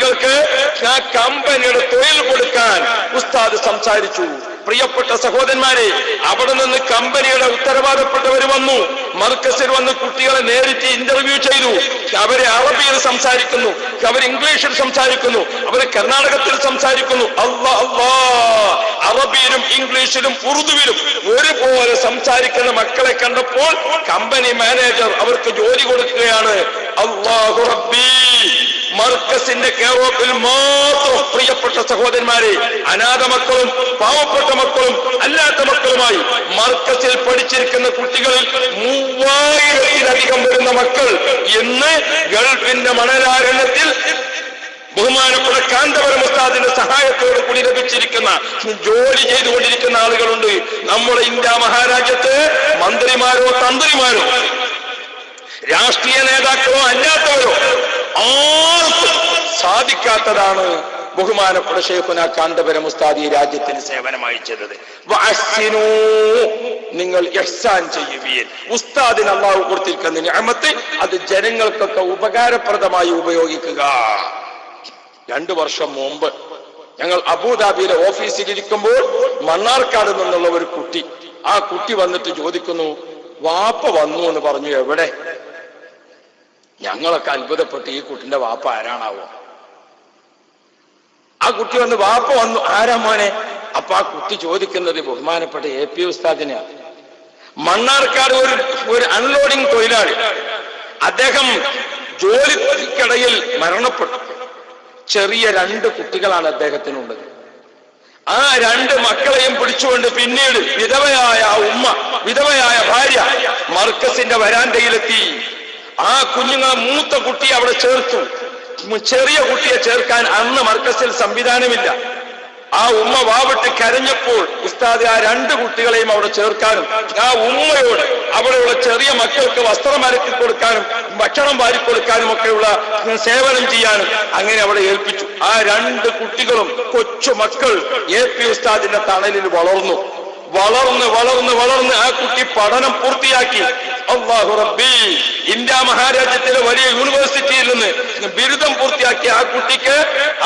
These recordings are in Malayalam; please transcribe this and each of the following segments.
കുട്ടികൾക്ക് ആ കമ്പനിയുടെ തൊഴിൽ കൊടുക്കാൻ ഉസ്താദ് സംസാരിച്ചു. പ്രിയപ്പെട്ട സഹോദരന്മാരെ, അവിടെ നിന്ന് കമ്പനിയുടെ ഉത്തരവാദപ്പെട്ടവർ വന്നു, മർക്കസിൽ വന്ന് കുട്ടികളെ നേരിട്ട് ഇന്റർവ്യൂ ചെയ്തു. അവരെ അറബിയിൽ സംസാരിക്കുന്നു, അവർ ഇംഗ്ലീഷിൽ സംസാരിക്കുന്നു, അവർ കർണാടകത്തിൽ സംസാരിക്കുന്നു. അറബിയിലും ഇംഗ്ലീഷിലും ഉറുദുവിലും ഒരുപോലെ സംസാരിക്കുന്ന മക്കളെ കണ്ടപ്പോൾ കമ്പനി മാനേജർ അവർക്ക് ജോലി കൊടുക്കുകയാണ്. അല്ലാഹു റബ്ബി, മർക്കസിന്റെ കെയറോപ്പിൽ മാത്രം പ്രിയപ്പെട്ട സഹോദരന്മാരെ, അനാഥ മക്കളും പാവപ്പെട്ട മക്കളും അല്ലാത്ത മക്കളുമായി മർക്കസിൽ പഠിച്ചിരിക്കുന്ന കുട്ടികളിൽ 3000-ലധികം വരുന്ന മക്കൾ ഇന്ന് ഗൾഫിന്റെ മണലാരണ്യത്തിൽ ബഹുമാനപ്പെട്ട കാന്തപുരം ഉസ്താദിന്റെ സഹായത്തോടു കൂടി ലഭിച്ചിരിക്കുന്ന ജോലി ചെയ്തുകൊണ്ടിരിക്കുന്ന ആളുകളുണ്ട്. നമ്മുടെ ഇന്ത്യ മഹാരാജ്യത്ത് മന്ത്രിമാരോ തന്ത്രിമാരോ രാഷ്ട്രീയ നേതാക്കളോ അല്ലാത്തവരോ ആർക്കും സാധിക്കാത്തതാണ് ബഹുമാനപ്പെട്ട ശൈഖുന കാന്തപുരം ഉസ്താദ് ഈ രാജ്യത്തിന് സേവനമായി ചെയ്തത്. വഅഹ്സിനൂ, നിങ്ങൾ ഇഹ്സാൻ ചെയ്യുവീൻ. ഉസ്താദിന് അല്ലാഹു കൊടുത്തിരിക്കുന്ന നിഅമത്ത് അത് ജനങ്ങൾക്കൊക്കെ ഉപകാരപ്രദമായി ഉപയോഗിക്കുക. 2 വർഷം മുമ്പ് ഞങ്ങൾ അബുദാബിയിലെ ഓഫീസിലിരിക്കുമ്പോൾ മണ്ണാർക്കാട് നിന്നുള്ള ഒരു കുട്ടി, ആ കുട്ടി വന്നിട്ട് ചോദിക്കുന്നു, വാപ്പ വന്നു എന്ന് പറഞ്ഞു. എവിടെ? ഞങ്ങളൊക്കെ അത്ഭുതപ്പെട്ട് ഈ കുട്ടിന്റെ വാപ്പ ആരാണാവോ? ആ കുട്ടി വന്ന്, വാപ്പ വന്നു. ആരാ മോനെ? അപ്പൊ ആ കുട്ടി ചോദിക്കുന്നത് ബഹുമാനപ്പെട്ട AP ഉസ്താദിനെയാണ്. മണ്ണാർക്കാട് ഒരു അൺലോഡിംഗ് തൊഴിലാളി, അദ്ദേഹം ജോലിക്കിടയിൽ മരണപ്പെട്ടു. ചെറിയ 2 കുട്ടികളാണ് അദ്ദേഹത്തിനുള്ളത്. ആ 2 മക്കളെയും പിടിച്ചുകൊണ്ട് പിന്നീട് വിധവയായ ആ ഉമ്മ, വിധവയായ ഭാര്യ മർക്കസിന്റെ വരാന്തയിലെത്തി. ആ കുഞ്ഞുങ്ങളെ മൂത്ത കുട്ടിയെ അവിടെ ചേർത്തു. ചെറിയ കുട്ടിയെ ചേർക്കാൻ അന്ന് മർക്കസിൽ സംവിധാനമില്ല. ആ ഉമ്മ വാവിട്ട് കരഞ്ഞപ്പോൾ ഉസ്താദ് ആ 2 കുട്ടികളെയും അവിടെ ചേർക്കാനും ആ ഉമ്മയോട് അവിടെയുള്ള ചെറിയ മക്കൾക്ക് വസ്ത്രം അലക്കി കൊടുക്കാനും ഭക്ഷണം വാരിക്കൊടുക്കാനും ഒക്കെയുള്ള സേവനം ചെയ്യാനും അങ്ങനെ അവിടെ ഏൽപ്പിച്ചു. ആ 2 കുട്ടികളും കൊച്ചു മക്കൾ AP ഉസ്താദിന്റെ തണലിൽ വളർന്നു. വളർന്ന് ആ കുട്ടി പഠനം പൂർത്തിയാക്കി. അല്ലാഹു റബ്ബി, ഇന്ത്യ മഹാരാജ്യത്തിലെ വലിയ യൂണിവേഴ്സിറ്റിയിൽ നിന്ന് ബിരുദം പൂർത്തിയാക്കി ആ കുട്ടിക്ക്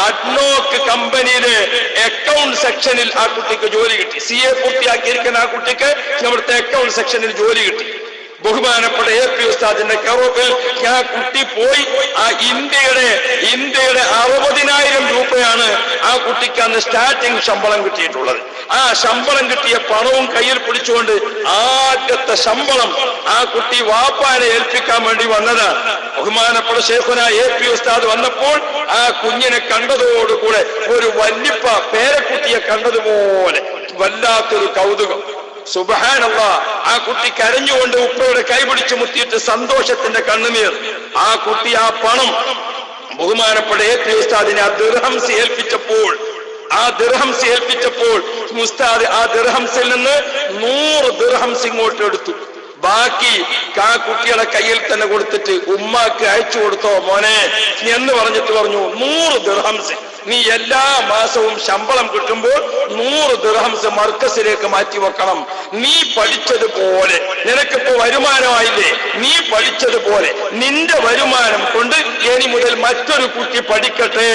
അഡ്നോക്ക് കമ്പനിയിലെ അക്കൗണ്ട് സെക്ഷനിൽ ആ കുട്ടിക്ക് ജോലി കിട്ടി. CA പൂർത്തിയാക്കിയിരിക്കുന്ന ആ കുട്ടിക്ക് അവിടുത്തെ അക്കൗണ്ട് സെക്ഷനിൽ ജോലി കിട്ടി. ബഹുമാനപ്പെട്ട AP ഉസ്താദിന്റെ കെയറോപ്പിൽ ആ കുട്ടി പോയി. ആ ഇന്ത്യയുടെ 60,000 രൂപയാണ് ആ കുട്ടിക്ക് അന്ന് സ്റ്റാർട്ടിംഗ് ശമ്പളം കിട്ടിയിട്ടുള്ളത്. ആ ശമ്പളം കിട്ടിയ പണവും കയ്യിൽ പിടിച്ചുകൊണ്ട് ആദ്യത്തെ ശമ്പളം ആ കുട്ടി വാപ്പാനെ ഏൽപ്പിക്കാൻ വേണ്ടി വന്നതാണ്. ബഹുമാനപ്പെട്ട ശൈഖുന AP ഉസ്താദ് വന്നപ്പോൾ ആ കുഞ്ഞിനെ കണ്ടതോടുകൂടെ ഒരു വല്യപ്പ പേരക്കുട്ടിയെ കണ്ടതുപോലെ വല്ലാത്തൊരു കൗതുകം. സുബ്ഹാനല്ലാഹ്, ആ കുട്ടി കരഞ്ഞുകൊണ്ട് ഉപ്പയുടെ കൈപിടിച്ച് മുത്തിയിട്ട് സന്തോഷത്തിന്റെ കണ്ണുനീർ. ആ കുട്ടി ആ പണം ബഹുമാനപ്പെട്ട AP ഉസ്താദിനെ ആ ദിർഹംസ് ഏൽപ്പിച്ചപ്പോൾ ഉസ്താദ് ആ ദിർഹംസിൽ നിന്ന് 100 ദിർഹംസ് ഇങ്ങോട്ട് എടുത്തു. ബാക്കി ആ കുട്ടിയുടെ കയ്യിൽ തന്നെ കൊടുത്തിട്ട് ഉമ്മാക്ക് അയച്ചു കൊടുത്തോ മോനെ എന്ന് പറഞ്ഞിട്ട് പറഞ്ഞു, 100 ദിർഹംസ് നീ എല്ലാ മാസവും ശമ്പളം കിട്ടുമ്പോൾ 100 ദിർഹംസ് മർക്കസിലേക്ക് മാറ്റി വെക്കണം. നീ പഠിച്ചതുപോലെ, നിനക്കിപ്പോ വരുമാനമായില്ലേ, നീ പഠിച്ചതുപോലെ നിന്റെ വരുമാനം കൊണ്ട് ഇനി മുതൽ മറ്റൊരു കുട്ടി പഠിക്കട്ടെ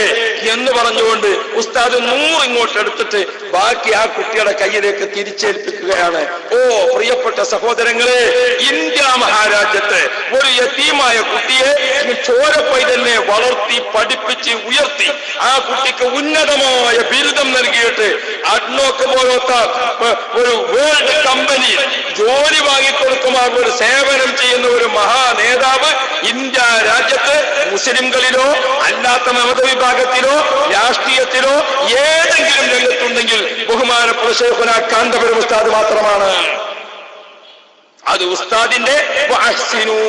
എന്ന് പറഞ്ഞുകൊണ്ട് ഉസ്താദ് 100 ഇങ്ങോട്ട് എടുത്തിട്ട് ബാക്കി ആ കുട്ടിയുടെ കയ്യിലേക്ക് തിരിച്ചേൽപ്പിക്കുകയാണ്. ഓ പ്രിയപ്പെട്ട സഹോദരങ്ങളെ, ഇന്ത്യ മഹാരാജ്യത്ത് ഒരു യതീമായ കുട്ടിയെ ചോരപ്പൈതലിനെ വളർത്തി പഠിപ്പിച്ച് ഉയർത്തി ആ കുട്ടിക്ക് ഉന്നതമായ ബിരുദം നൽകിയിട്ട് അഡ്നോക്ക് പോലത്തെ ഒരു വേൾഡ് കമ്പനി ജോലി വാങ്ങിക്കൊടുക്കുമാകുന്ന ഒരു സേവനം ചെയ്യുന്ന ഒരു മഹാ നേതാവ് ഇന്ത്യ രാജ്യത്ത് മുസ്ലിംകളിലോ അല്ലാത്ത മതവിഭാഗത്തിലോ രാഷ്ട്രീയത്തിലോ ഏതെങ്കിലും രംഗത്തുണ്ടെങ്കിൽ ബഹുമാനപ്പെട്ട ശൈഖുന കാന്തപുരം ഉസ്താദ് മാത്രമാണ്. അത് ഉസ്താദിന്റെ വഅഹ്സിനൂ,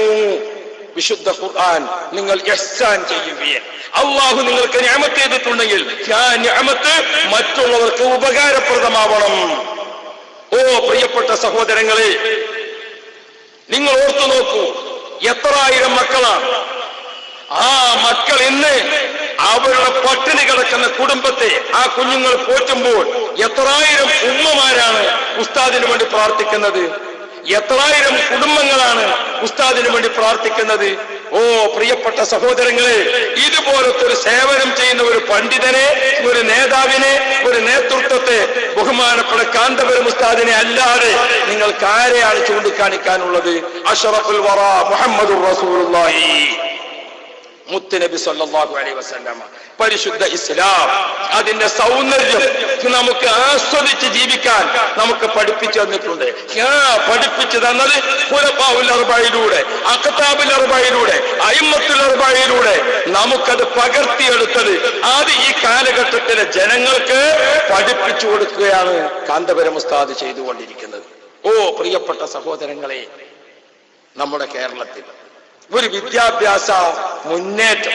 വിശുദ്ധ ഖുർആൻ, നിങ്ങൾ ഇഹ്സാൻ ചെയ്യുകയും അള്ളാഹു നിങ്ങൾക്ക് നിഅമത്ത് ചെയ്തിട്ടുണ്ടെങ്കിൽ ആ നിഅമത്ത് മറ്റുള്ളവർക്ക് ഉപകാരപ്രദമാവണം. ഓ പ്രിയപ്പെട്ട സഹോദരങ്ങളെ, നിങ്ങൾ ഓർത്തു നോക്കൂ, എത്രായിരം മക്കളാണ്. ആ മക്കൾ ഇന്ന് അവരുടെ പട്ടിണി കിടക്കുന്ന കുടുംബത്തെ ആ കുഞ്ഞുങ്ങൾ പോറ്റുമ്പോൾ എത്രായിരം ഉമ്മമാരാണ് ഉസ്താദിന് വേണ്ടി പ്രാർത്ഥിക്കുന്നത്, എത്രായിരം കുടുംബങ്ങളാണ് ഉസ്താദിന് വേണ്ടി പ്രാർത്ഥിക്കുന്നത്. ഓ ഓ പ്രിയപ്പെട്ട സഹോദരങ്ങളെ, ഇതുപോലത്തെ ഒരു സേവനം ചെയ്യുന്ന ഒരു പണ്ഡിതനെ, ഒരു നേതാവിനെ, ഒരു നേതൃത്വത്തെ, ബഹുമാനപ്പെട്ട കാന്തപുരം ഉസ്താദിനെ അല്ലാതെ നിങ്ങൾക്ക് ആരെയാണ് ചൂണ്ടിക്കാണിക്കാനുള്ളത്? അഷ്റഫുൽ വറ മുഹമ്മദുർ റസൂലുള്ളാഹി മുത്തുനബി സല്ലല്ലാഹു അലൈഹി വസല്ലമ. പരിശുദ്ധ ഇസ്ലാം അതിന്റെ സൗന്ദര്യം നമുക്ക് ആസ്വദിച്ച് ജീവിക്കാൻ നമുക്ക് പഠിപ്പിച്ചു തന്നിട്ടുണ്ട്. പഠിപ്പിച്ചു തന്നത് ഖുലഫാഉൽ അർബഈനിലൂടെ, അഖ്താബുൽ അർബഈനിലൂടെ, അയിമ്മത്തുൽ അർബഈനിലൂടെ നമുക്കത് പകർത്തിയെടുത്തത് അത് ഈ കാലഘട്ടത്തിലെ ജനങ്ങൾക്ക് പഠിപ്പിച്ചു കൊടുക്കുകയാണ് കാന്തപുരം ഉസ്താദ് ചെയ്തുകൊണ്ടിരിക്കുന്നത്. ഓ പ്രിയപ്പെട്ട സഹോദരങ്ങളെ, നമ്മുടെ കേരളത്തിൽ ഒരു വിദ്യാഭ്യാസ മുന്നേറ്റം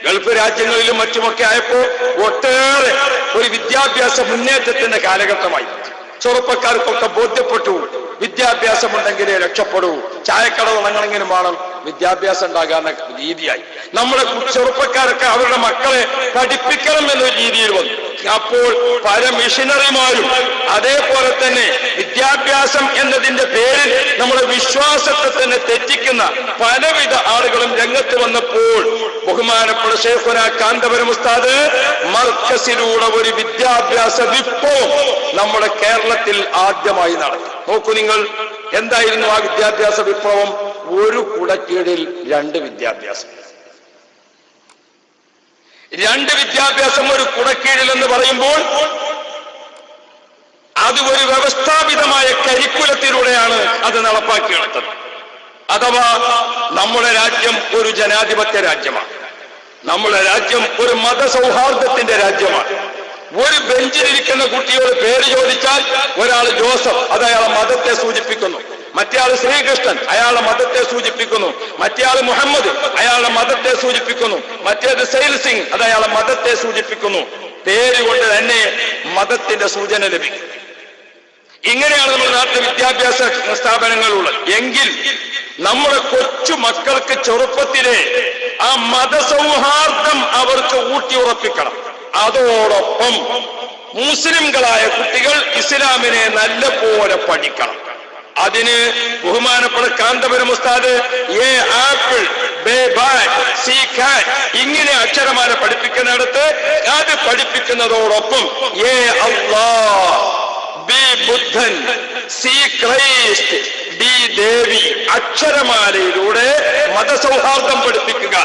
ഗൾഫ് രാജ്യങ്ങളിലും മറ്റുമൊക്കെ ആയപ്പോ ഒട്ടേറെ ഒരു വിദ്യാഭ്യാസ മുന്നേറ്റത്തിന്റെ കാലഘട്ടമായി. ചെറുപ്പക്കാർക്കൊക്കെ ബോധ്യപ്പെട്ടു, വിദ്യാഭ്യാസം ഉണ്ടെങ്കിലേ രക്ഷപ്പെടൂ, ചായക്കട തുടങ്ങണമെങ്കിലും വേണം വിദ്യാഭ്യാസം ഉണ്ടാകാന്ന രീതിയായി. നമ്മുടെ ചെറുപ്പക്കാരൊക്കെ അവരുടെ മക്കളെ പഠിപ്പിക്കണം എന്നൊരു രീതിയിൽ വന്നു. അപ്പോൾ പല മിഷനറിമാരും അതേപോലെ തന്നെ വിദ്യാഭ്യാസം എന്നതിന്റെ പേരിൽ നമ്മുടെ വിശ്വാസത്തെ തന്നെ തെറ്റിക്കുന്ന പലവിധ ആളുകളും രംഗത്ത് വന്നപ്പോൾ ബഹുമാനപ്പെട്ട ശൈഖുനാ കാന്തപുരം ഉസ്താദ് മർക്കസിലൂടെ ഒരു വിദ്യാഭ്യാസ വിപ്ലവം നമ്മുടെ കേരളത്തിൽ ആദ്യമായി നടത്തി. നോക്കൂ നിങ്ങൾ, എന്തായിരുന്നു ആ വിദ്യാഭ്യാസ വിപ്ലവം? ഒരു കുടക്കീഴിൽ രണ്ട് വിദ്യാഭ്യാസം. രണ്ട് വിദ്യാഭ്യാസം ഒരു കുടക്കീഴിൽ എന്ന് പറയുമ്പോൾ അത് ഒരു വ്യവസ്ഥാപിതമായ കരിക്കുലത്തിലൂടെയാണ് അത് നടപ്പാക്കിയെടുത്തത്. അഥവാ നമ്മുടെ രാജ്യം ഒരു ജനാധിപത്യ രാജ്യമാണ്. നമ്മുടെ രാജ്യം ഒരു മതസൗഹാർദ്ദത്തിന്റെ രാജ്യമാണ്. ഒരു ബെഞ്ചിലിരിക്കുന്ന കുട്ടിയോട് പേര് ചോദിച്ചാൽ ഒരാൾ ജോസഫ്, അത് അയാളെ മതത്തെ സൂചിപ്പിക്കുന്നു. മറ്റേയാൾ ശ്രീകൃഷ്ണൻ, അയാളുടെ മതത്തെ സൂചിപ്പിക്കുന്നു. മറ്റേയാൾ മുഹമ്മദ്, അയാളുടെ മതത്തെ സൂചിപ്പിക്കുന്നു. മറ്റേത് സെയിൽ സിംഗ്, അത് അയാളുടെ മതത്തെ സൂചിപ്പിക്കുന്നു. പേര് കൊണ്ട് തന്നെ മതത്തിന്റെ സൂചന ലഭിക്കും. ഇങ്ങനെയാണ് നമ്മുടെ നാട്ടിലെ വിദ്യാഭ്യാസ സ്ഥാപനങ്ങളുള്ളത്. എങ്കിൽ നമ്മുടെ കൊച്ചു മക്കൾക്ക് ചെറുപ്പത്തിലെ ആ മതസൗഹാർദ്ദം അവർക്ക് ഊട്ടിയുറപ്പിക്കണം. അതോടൊപ്പം മുസ്ലിംകളായ കുട്ടികൾ ഇസ്ലാമിനെ നല്ല പോലെ പഠിക്കണം. അതിന് ബഹുമാനപ്പെട്ട കാന്തപുരം ഉസ്താദ് A apple, bay bat, C കാറ്റ് ഇങ്ങനെ അക്ഷരമാല പഠിപ്പിക്കുന്നിടത്ത് അത് പഠിപ്പിക്കുന്നതോടൊപ്പം എ അല്ലാഹ്, ബി ബുദ്ധൻ, സി ക്രൈസ്റ്റ്, ഡി ദേവി അക്ഷരമാലയിലൂടെ മതസൗഹാർദ്ദം പഠിപ്പിക്കുക.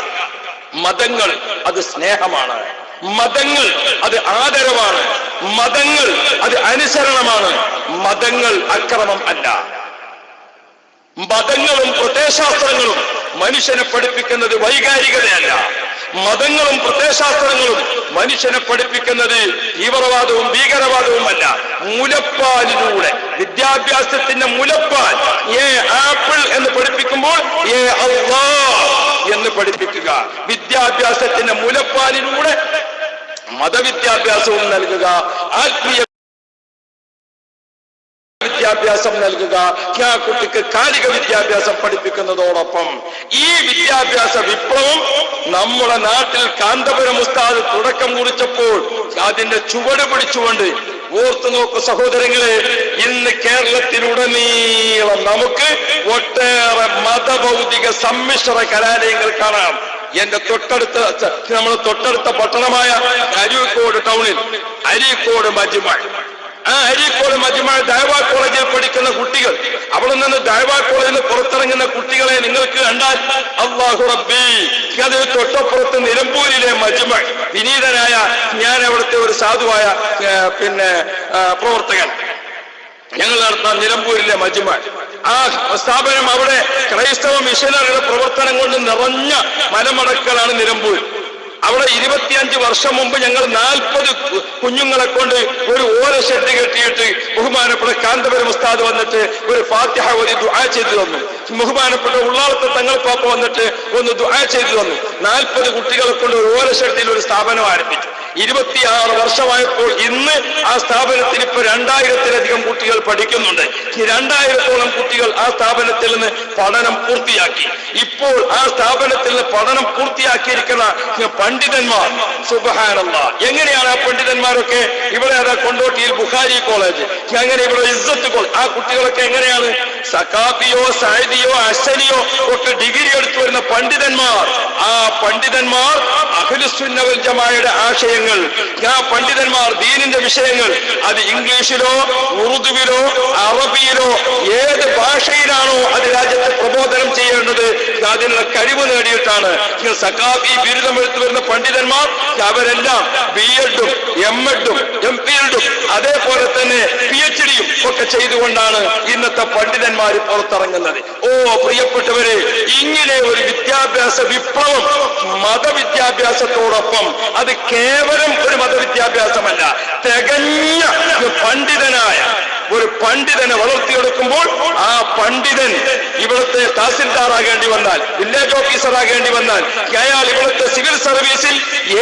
മതങ്ങൾ അത് സ്നേഹമാണ്, മതങ്ങൾ അത് ആദരവാണ്, മതങ്ങൾ അത് അനുസരണമാണ്, മതങ്ങൾ അക്രമം അല്ല. മതങ്ങളും പ്രത്യയശാസ്ത്രങ്ങളും മനുഷ്യനെ പഠിപ്പിക്കുന്നത് വൈകാരികതയല്ല. മതങ്ങളും പ്രത്യയശാസ്ത്രങ്ങളും മനുഷ്യനെ പഠിപ്പിക്കുന്നത് തീവ്രവാദവും ഭീകരവാദവുമല്ല. മുലപ്പാലിലൂടെ, വിദ്യാഭ്യാസത്തിന്റെ മുലപ്പാൽ, എ ആപ്പിൾ എന്ന് പഠിപ്പിക്കുമ്പോൾ എ അല്ലാഹ് എന്ന് പഠിപ്പിക്കുക. വിദ്യാഭ്യാസത്തിന്റെ മുലപ്പാലിലൂടെ മതവിദ്യാഭ്യാസവും നൽകുക, ആത്മീയ വിദ്യാഭ്യാസം നൽകുക, ആ കുട്ടിക്ക് കാലിക വിദ്യാഭ്യാസം പഠിപ്പിക്കുന്നതോടൊപ്പം ഈ വിദ്യാഭ്യാസ വിപ്ലവം നമ്മുടെ നാട്ടിൽ കാന്തപുരം ഉസ്താദ് തുടക്കം കുറിച്ചപ്പോൾ അതിന്റെ ചുവട് പിടിച്ചുകൊണ്ട് ഓർത്തു നോക്കൂ സഹോദരങ്ങളെ, ഇന്ന് കേരളത്തിലുടനീളം നമുക്ക് ഒട്ടേറെ മതഭൗതിക സമ്മിശ്ര കലാലയങ്ങൾ കാണാം. എന്റെ തൊട്ടടുത്ത പട്ടണമായ അരീക്കോട് ടൗണിൽ അരീക്കോട് മജ്മഅ, ആ അരീക്കോട് മജ്മഅ ദഅവാ കോളേജിൽ പഠിക്കുന്ന കുട്ടികൾ, അവിടെ നിന്ന് ദഅവാ കോളേജിൽ പുറത്തിറങ്ങുന്ന കുട്ടികളെ നിങ്ങൾക്ക് കണ്ടാൽ അല്ലാഹു റബ്ബി, അത് തൊട്ടപ്പുറത്ത് നിലമ്പൂരിലെ മജ്മഅ, വിനീതനായ ഞാൻ അവിടുത്തെ ഒരു സാധുവായ പ്രവർത്തകൻ, ഞങ്ങൾ നടത്തുന്ന നിലമ്പൂരിലെ മജ്മഅ, ആ സ്ഥാപനം അവിടെ ക്രൈസ്തവ മിഷനറിയുടെ പ്രവർത്തനം കൊണ്ട് നിറഞ്ഞ മലമടക്കളാണ് നിലമ്പൂർ. അവിടെ 25 വർഷം മുമ്പ് ഞങ്ങൾ 40 കുഞ്ഞുങ്ങളെ കൊണ്ട് ഒരു ഓല ഷെഡ് കെട്ടിയിട്ട് ബഹുമാനപ്പെട്ട കാന്തപുരം ഉസ്താദ് വന്നിട്ട് ഒരു ഫാത്തിഹ ഒരു ദുആ ചെയ്തു തന്നു. ബഹുമാനപ്പെട്ട ഉള്ളാളത്തെ തങ്ങൾ പാപ്പ വന്നിട്ട് ഒന്ന് ദുആ ചെയ്തു തന്നു. 40 കുട്ടികളെ കൊണ്ട് ഒരു ഓല ഷെഡിൽ ഒരു സ്ഥാപനം ആരംഭിച്ചു. 26 വർഷമായപ്പോൾ ഇന്ന് ആ സ്ഥാപനത്തിൽ ഇപ്പൊ 2000-ത്തിലധികം കുട്ടികൾ പഠിക്കുന്നുണ്ട്. 2000-ഓളം കുട്ടികൾ ആ സ്ഥാപനത്തിൽ നിന്ന് പഠനം പൂർത്തിയാക്കി. ഇപ്പോൾ ആ സ്ഥാപനത്തിൽ നിന്ന് പഠനം പൂർത്തിയാക്കിയിരിക്കുന്ന പണ്ഡിതന്മാർ സുബ്ഹാനല്ലാഹ്. എങ്ങനെയാണ് ആ പണ്ഡിതന്മാരൊക്കെ? ഇവിടെ അതാ കൊണ്ടോട്ടിയിൽ ബുഖാരി കോളേജ്, അങ്ങനെ ഇവിടെ ഇസ്സത്ത് കോളേജ്. ആ കുട്ടികളൊക്കെ എങ്ങനെയാണ്? സഖാഫിയോ സഅദിയോ അശ്ശനിയോ ഒക്കെ ഡിഗ്രി എടുത്തു വരുന്ന പണ്ഡിതന്മാർ. ആ പണ്ഡിതന്മാർ അഹ്ലുസുന്ന വൽ ജമാഅയുടെ ആശയങ്ങൾ, ആ പണ്ഡിതന്മാർ ദീനിന്റെ വിഷയങ്ങൾ അത് ഇംഗ്ലീഷിലോ ഉറുദുവിലോ അറബിയിലോ ഏത് ഭാഷയിലാണോ അത് രാജ്യത്തെ പ്രബോധനം ചെയ്യേണ്ടത് അതിനുള്ള കഴിവ് നേടിയിട്ടാണ്. സഖാഫി ബിരുദം എടുത്തു വരുന്ന പണ്ഡിതന്മാർ അവരെല്ലാം BEdും MEdും MPhilഉം അതേപോലെ തന്നെ PhDയും ഒക്കെ ചെയ്തുകൊണ്ടാണ് ഇന്നത്തെ പണ്ഡിതന്മാർ പുറത്തിറങ്ങുന്നത്. ഓ പ്രിയപ്പെട്ടവരെ, ഇങ്ങനെ ഒരു വിദ്യാഭ്യാസ വിപ്ലവം മതവിദ്യാഭ്യാസത്തോടൊപ്പം അത് കേവലം ഒരു മതവിദ്യാഭ്യാസമല്ല, തികഞ്ഞ പണ്ഡിതനായ ഒരു പണ്ഡിതനെ വളർത്തിയെടുക്കുമ്പോൾ ആ പണ്ഡിതൻ ഇവിടുത്തെ തഹസിൽദാറാകേണ്ടി വന്നാൽ, വില്ലേജ് ഓഫീസറാകേണ്ടി വന്നാൽ, അയാൾ ഇവിടുത്തെ സിവിൽ സർവീസിൽ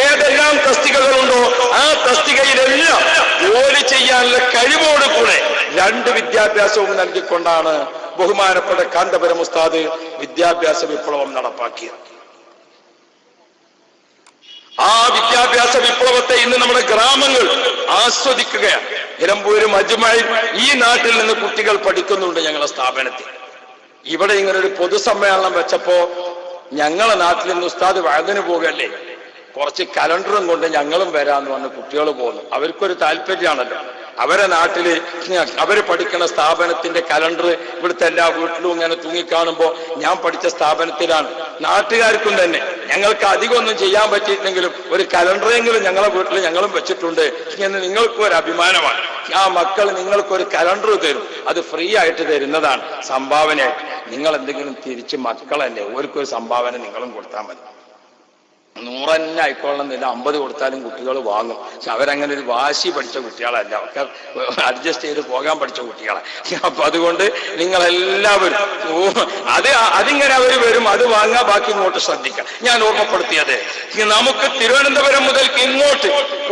ഏതെല്ലാം തസ്തികകളുണ്ടോ ആ തസ്തികയിലെല്ലാം ജോലി ചെയ്യാനുള്ള കഴിവോട് കൂടെ 2 വിദ്യാഭ്യാസവും നൽകിക്കൊണ്ടാണ് ബഹുമാനപ്പെട്ട കാന്തപുരം ഉസ്താദ് വിദ്യാഭ്യാസ വിപ്ലവം നടപ്പാക്കിയത്. ആ വിദ്യാഭ്യാസ വിപ്ലവത്തെ ഇന്ന് നമ്മുടെ ഗ്രാമങ്ങൾ ആസ്വദിക്കുകയാണ്. നിലമ്പൂരും അജ്മയിൽ ഈ നാട്ടിൽ നിന്ന് കുട്ടികൾ പഠിക്കുന്നുണ്ട് ഞങ്ങളുടെ സ്ഥാപനത്തിൽ. ഇവിടെ ഇങ്ങനെ ഒരു പൊതുസമ്മേളനം വെച്ചപ്പോ ഞങ്ങളെ നാട്ടിൽ നിന്ന് ഉസ്താദ് വഅദിന് പോകല്ലേ, കുറച്ച് കലണ്ടറും കൊണ്ട് ഞങ്ങളും വരാന്ന് പറഞ്ഞ് കുട്ടികൾ പോകുന്നു. അവർക്കൊരു താല്പര്യമാണല്ലോ. അവരെ നാട്ടില് അവര് പഠിക്കുന്ന സ്ഥാപനത്തിന്റെ കലണ്ടർ ഇവിടുത്തെ എല്ലാ വീട്ടിലും ഇങ്ങനെ തൂങ്ങിക്കാണുമ്പോ ഞാൻ പഠിച്ച സ്ഥാപനത്തിലാണ്. നാട്ടുകാർക്കും തന്നെ ഞങ്ങൾക്ക് അധികം ഒന്നും ചെയ്യാൻ പറ്റിയിട്ടെങ്കിലും ഒരു കലണ്ടറെങ്കിലും ഞങ്ങളെ വീട്ടിൽ ഞങ്ങളും വെച്ചിട്ടുണ്ട് എന്ന് നിങ്ങൾക്കും ഒരു അഭിമാനമാണ്. ആ മക്കൾ നിങ്ങൾക്കൊരു കലണ്ടർ തരും, അത് ഫ്രീ ആയിട്ട് തരുന്നതാണ് സംഭാവനയായിട്ട്. നിങ്ങൾ എന്തെങ്കിലും തിരിച്ച് മക്കളല്ലേ ഓർക്കൊരു സംഭാവന നിങ്ങളും കൊടുത്താൽ മതി. 100 തന്നെ ആയിക്കൊള്ളണമെന്നില്ല, 50 കൊടുത്താലും കുട്ടികൾ വാങ്ങും. പക്ഷെ അവരങ്ങനെ ഒരു വാശി പഠിച്ച കുട്ടികളല്ല, ഒക്കെ അഡ്ജസ്റ്റ് ചെയ്ത് പോകാൻ പഠിച്ച കുട്ടികളെ. അപ്പൊ അതുകൊണ്ട് നിങ്ങളെല്ലാവരും അതിങ്ങനെ അവർ വരും, അത് വാങ്ങാൻ, ബാക്കി ഇങ്ങോട്ട് ശ്രദ്ധിക്കാം. ഞാൻ ഓർമ്മപ്പെടുത്തിയത് നമുക്ക് തിരുവനന്തപുരം മുതൽ ഇങ്ങോട്ട്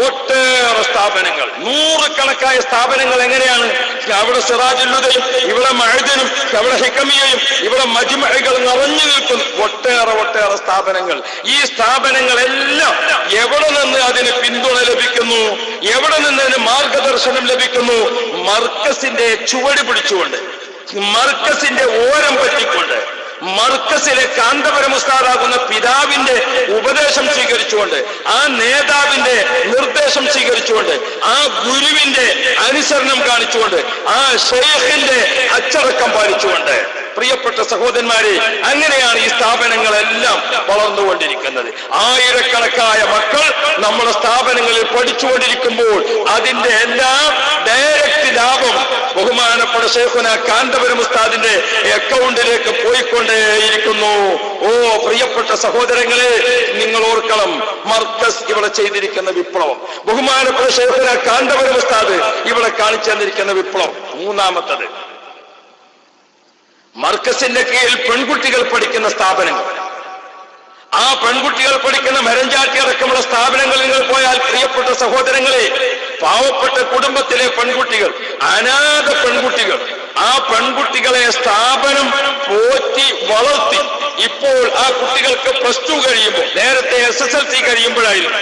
ഒട്ടേറെ സ്ഥാപനങ്ങൾ, 100 സ്ഥാപനങ്ങൾ. എങ്ങനെയാണ്? അവിടെ സിറാജുല്ലുദയും ഇവിടെ മഅദിനും അവിടെ ഹിക്കമിയയും ഇവിടെ മജ്മഅകൾ നിറഞ്ഞു നിൽക്കുന്നു. ഒട്ടേറെ സ്ഥാപനങ്ങൾ. ഈ സ്ഥാപനങ്ങളെല്ലാം എവിടെ നിന്ന് അതിന് പിന്തുണ ലഭിക്കുന്നു, എവിടെ നിന്ന് അതിന് മാർഗദർശനം ലഭിക്കുന്നു? മർക്കസിന്റെ ചുവട് പിടിച്ചുകൊണ്ട്, മർക്കസിന്റെ ഓരം പറ്റിക്കൊണ്ട്, മർക്കസിലെ കാന്തപുരം ഉസ്താദാകുന്ന പിതാവിന്റെ ഉപദേശം സ്വീകരിച്ചുകൊണ്ട്, ആ നേതാവിന്റെ നിർദ്ദേശം സ്വീകരിച്ചുകൊണ്ട്, ആ ഗുരുവിന്റെ അനുസരണം കാണിച്ചുകൊണ്ട്, ആ ശൈഖിന്റെ അച്ചടക്കം പാലിച്ചുകൊണ്ട്. പ്രിയപ്പെട്ട സഹോദരന്മാരെ, അങ്ങനെയാണ് ഈ സ്ഥാപനങ്ങളെല്ലാം വളർന്നുകൊണ്ടിരിക്കുന്നത്. ആയിരക്കണക്കായ മക്കൾ നമ്മുടെ സ്ഥാപനങ്ങളിൽ പഠിച്ചുകൊണ്ടിരിക്കുമ്പോൾ അതിന്റെ എല്ലാം ഡയറക്റ്റ് ലാഭം ബഹുമാനപ്പെട്ട ശൈഖുന കാന്തപുരം ഉസ്താദിന്റെ അക്കൗണ്ടിലേക്ക് പോയിക്കൊണ്ടേയിരിക്കുന്നു. ഓ പ്രിയപ്പെട്ട സഹോദരങ്ങളെ, നിങ്ങൾ ഓർക്കണം, മർക്കസ് ഇവിടെ ചെയ്തിരിക്കുന്ന വിപ്ലവം, ബഹുമാനപ്പെട്ട ശൈഖുന കാന്തപുരം ഉസ്താദ് ഇവിടെ കാണിച്ചു തന്നിരിക്കുന്ന വിപ്ലവം. മൂന്നാമത്തത്, മർക്കസിന്റെ കീഴിൽ പെൺകുട്ടികൾ പഠിക്കുന്ന സ്ഥാപനങ്ങൾ. ആ പെൺകുട്ടികൾ പഠിക്കുന്ന മരഞ്ചാട്ടി അടക്കമുള്ള സ്ഥാപനങ്ങളിൽ നിങ്ങൾ പോയാൽ പ്രിയപ്പെട്ട സഹോദരങ്ങളെ, പാവപ്പെട്ട കുടുംബത്തിലെ പെൺകുട്ടികൾ, അനാഥ പെൺകുട്ടികൾ, ആ പെൺകുട്ടികളെ സ്ഥാപനം പോറ്റി വളർത്തി ഇപ്പോൾ ആ കുട്ടികൾക്ക് +2 കഴിയുമ്പോൾ, നേരത്തെ SSLC കഴിയുമ്പോഴായിരുന്നു,